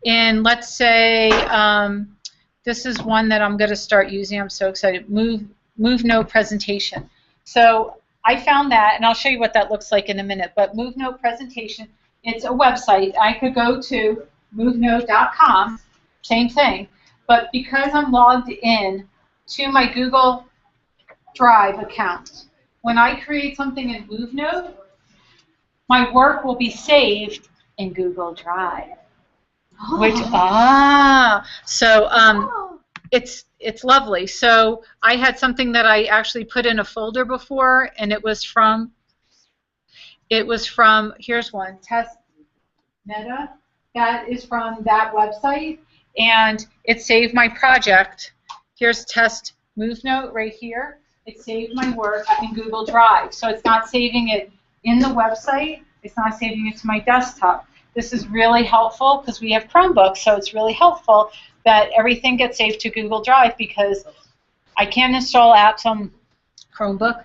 let's say, this is one that I'm going to start using. I'm so excited. Move Note Presentation. So I found that, and I'll show you what that looks like in a minute. But Move Note Presentation, it's a website. I could go to movenote.com, same thing. But because I'm logged in to my Google Drive account, when I create something in MoveNote, my work will be saved in Google Drive. Which so it's lovely. So I had something that I actually put in a folder before, and it was from here's one, Test Meta. That is from that website, and it saved my project. Here's Test MoveNote right here. It saved my work in Google Drive. So it's not saving it in the website. It's not saving it to my desktop. This is really helpful because we have Chromebooks, so it's really helpful that everything gets saved to Google Drive because I can't install apps on Chromebook.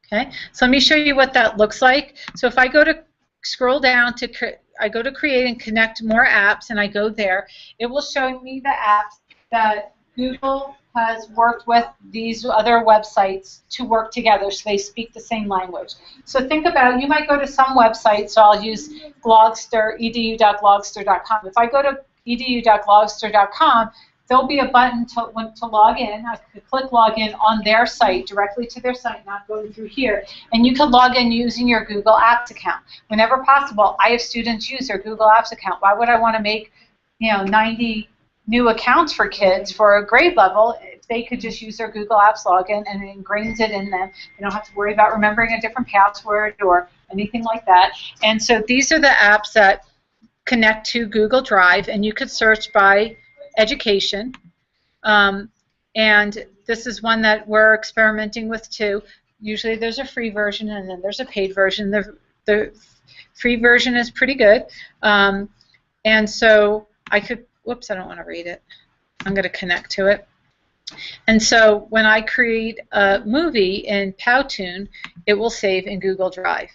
Okay, so let me show you what that looks like. So if I go to scroll down to I go to Create and Connect More Apps, and I go there, it will show me the apps that Google has worked with these other websites to work together so they speak the same language. So think about, you might go to some website, so I'll use Glogster, edu.glogster.com. If I go to edu.glogster.com, there'll be a button to log in. I could click log in on their site, directly to their site, not going through here. And you could log in using your Google Apps account. Whenever possible, I have students use their Google Apps account. Why would I want to make 90 new accounts for kids for a grade level if they could just use their Google Apps login and it ingrains it in them? You don't have to worry about remembering a different password or anything like that. And so these are the apps that connect to Google Drive, and you could search by education. And this is one that we're experimenting with too. Usually there's a free version and then there's a paid version. The free version is pretty good. And so I could, whoops, I don't want to read it. I'm going to connect to it. And so when I create a movie in Powtoon, it will save in Google Drive.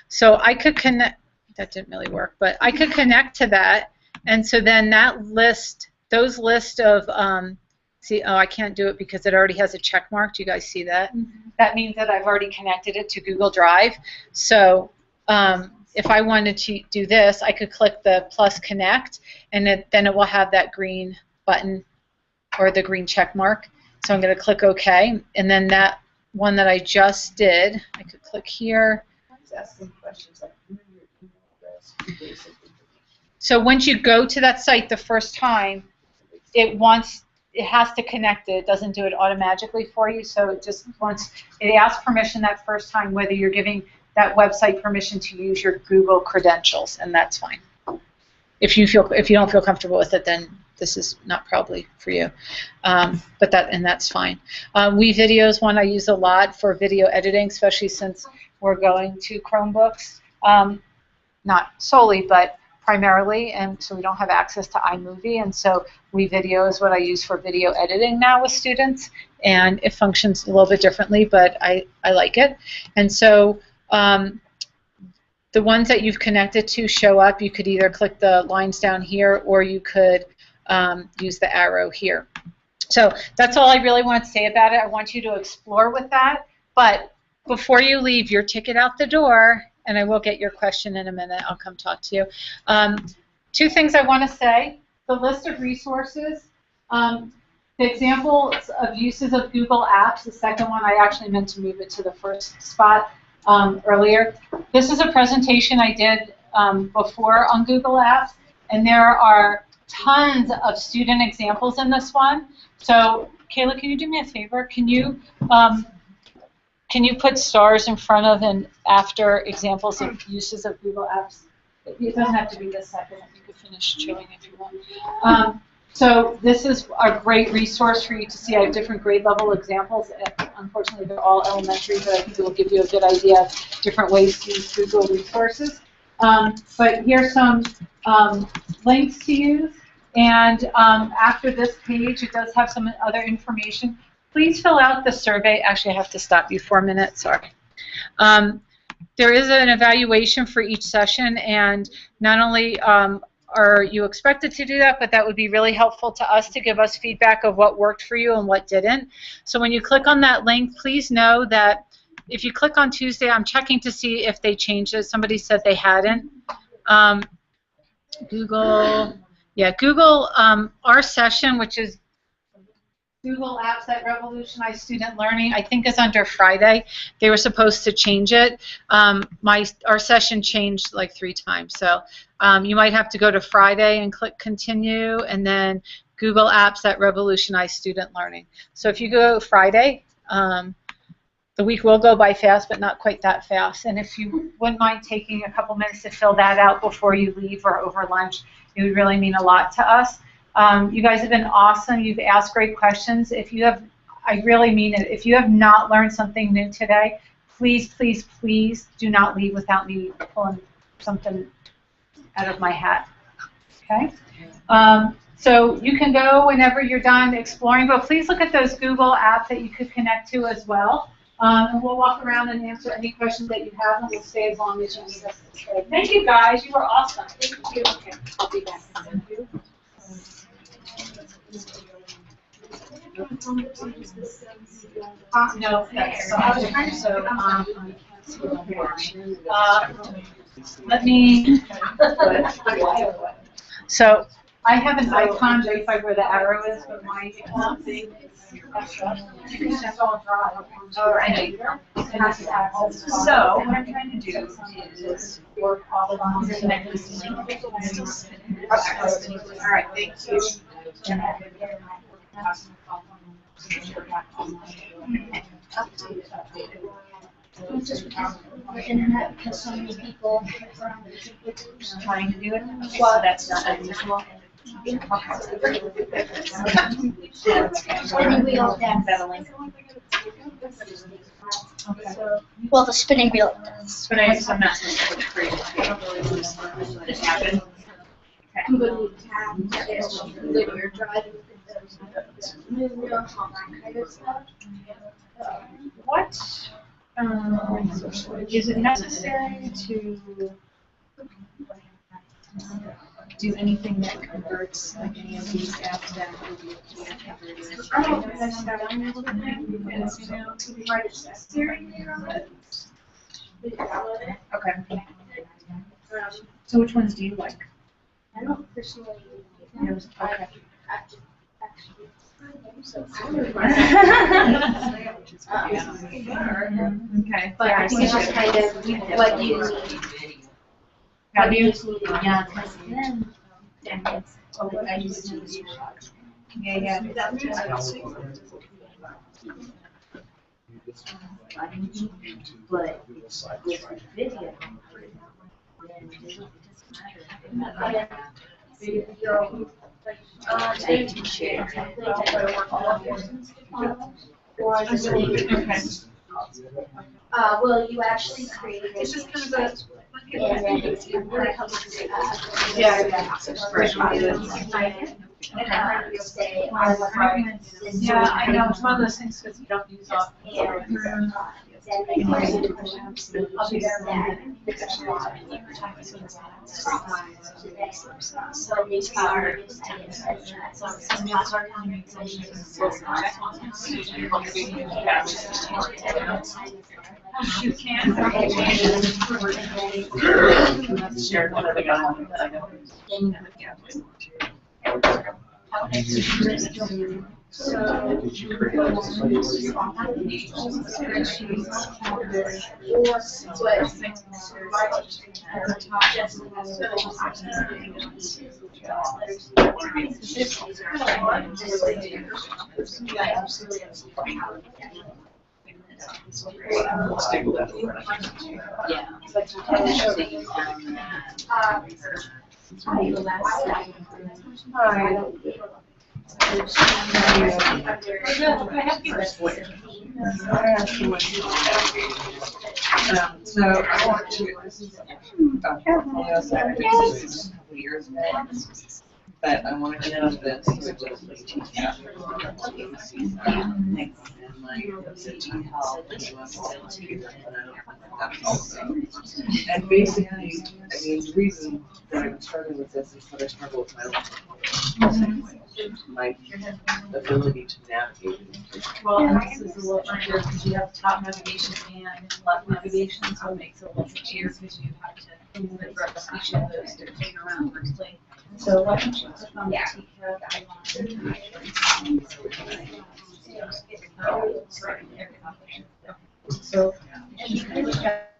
So I could connect, that didn't really work, but I could connect to that. And so then that list, those list of, see, oh, I can't do it because it already has a check mark. Do you guys see that? Mm-hmm. That means that I've already connected it to Google Drive. So if I wanted to do this, I could click the plus connect, and then it will have that green button or the green check mark. So I'm going to click OK, and then that one that I just did, I could click here. Asking questions like, who are your email address, basic information. So once you go to that site the first time, it has to connect it. It doesn't do it automatically for you. So it just wants, it asks permission that first time whether you're giving that website permission to use your Google credentials, and that's fine. If you don't feel comfortable with it, then this is not probably for you. But that's fine. WeVideo is one I use a lot for video editing, especially since we're going to Chromebooks. Not solely, but primarily, and so we don't have access to iMovie, and so WeVideo is what I use for video editing now with students, and it functions a little bit differently, but I like it. And so the ones that you've connected to show up. You could either click the lines down here, or you could use the arrow here. So that's all I really want to say about it. I want you to explore with that, but before you leave your ticket out the door, and I will get your question in a minute, I'll come talk to you. Two things I want to say. The list of resources, the examples of uses of Google Apps, the second one, I actually meant to move it to the first spot earlier. This is a presentation I did before on Google Apps, and there are tons of student examples in this one. So, Kayla, can you do me a favor? Can you put stars in front of and after examples of uses of Google Apps? It doesn't have to be this second. You could finish chewing if you want. So this is a great resource for you to see. I have different grade level examples. Unfortunately, they're all elementary, but I think it will give you a good idea of different ways to use Google resources. But here's some links to use. And after this page, it does have some other information. Please fill out the survey. Actually, I have to stop you for a minute. Sorry. There is an evaluation for each session, and not only are you expected to do that, but that would be really helpful to us to give us feedback of what worked for you and what didn't. So when you click on that link, please know that if you click on Tuesday, I'm checking to see if they changed it. Somebody said they hadn't. Google, our session, which is Google Apps that revolutionize student learning, I think is under Friday. They were supposed to change it. Our session changed like 3 times, so you might have to go to Friday and click continue, and then Google Apps that revolutionize student learning. So if you go Friday, the week will go by fast, but not quite that fast. And if you wouldn't mind taking a couple minutes to fill that out before you leave or over lunch, it would really mean a lot to us. You guys have been awesome. You've asked great questions. If you have, I really mean it, if you have not learned something new today, please, please, please do not leave without me pulling something out of my hat. Okay? So you can go whenever you're done exploring, but please look at those Google apps that you could connect to as well. And we'll walk around and answer any questions that you have, and we'll stay as long as you need us to stay. Thank you, guys. You were awesome. Thank you. Okay, I'll be back. Thank you. No, that's let me. So I have an icon right by where the arrow is, but my thing is just all dry. So what I'm trying to do is work all along the connect this link. All right, thank you. The internet, because so many people Trying to do it, so that's not unusual. Spinning wheel dance. Well, the spinning wheel dance. But I'm not supposed to create it happen. I'm going to tab linear drive kind of stuff. What, is it necessary to do anything that converts like any of these apps down to the converters? I don't think that's that because, you know, you can write a steering wheel on it. You can download it. Okay. So which ones do you like? I don't personally Yours, okay. actually. Okay. But I think it's just kind of what you need. Have you? Yeah, because then, I just use Yeah. but with video, then it doesn't matter. They can share templates that work all of yours. Or is it well, you actually create it. It's just kind of a. And then it's really helps you. And you'll say, I want this. Yeah, I know, it's one of those things because you don't use all. Then they can so these are. You can. Did you create a So I want to, this is a portfolio side of things, a couple years ago, but I want to get on this, which is like teach and like teaching health, and basically, I mean, the reason that I'm struggling with this is that I struggle with my ability to navigate. Well, and this is a little easier because you have top navigation and left navigation, so it makes it a little easier because you have to address each of those to take around vertically. So why don't you click on the T-code icon? So, and you can look at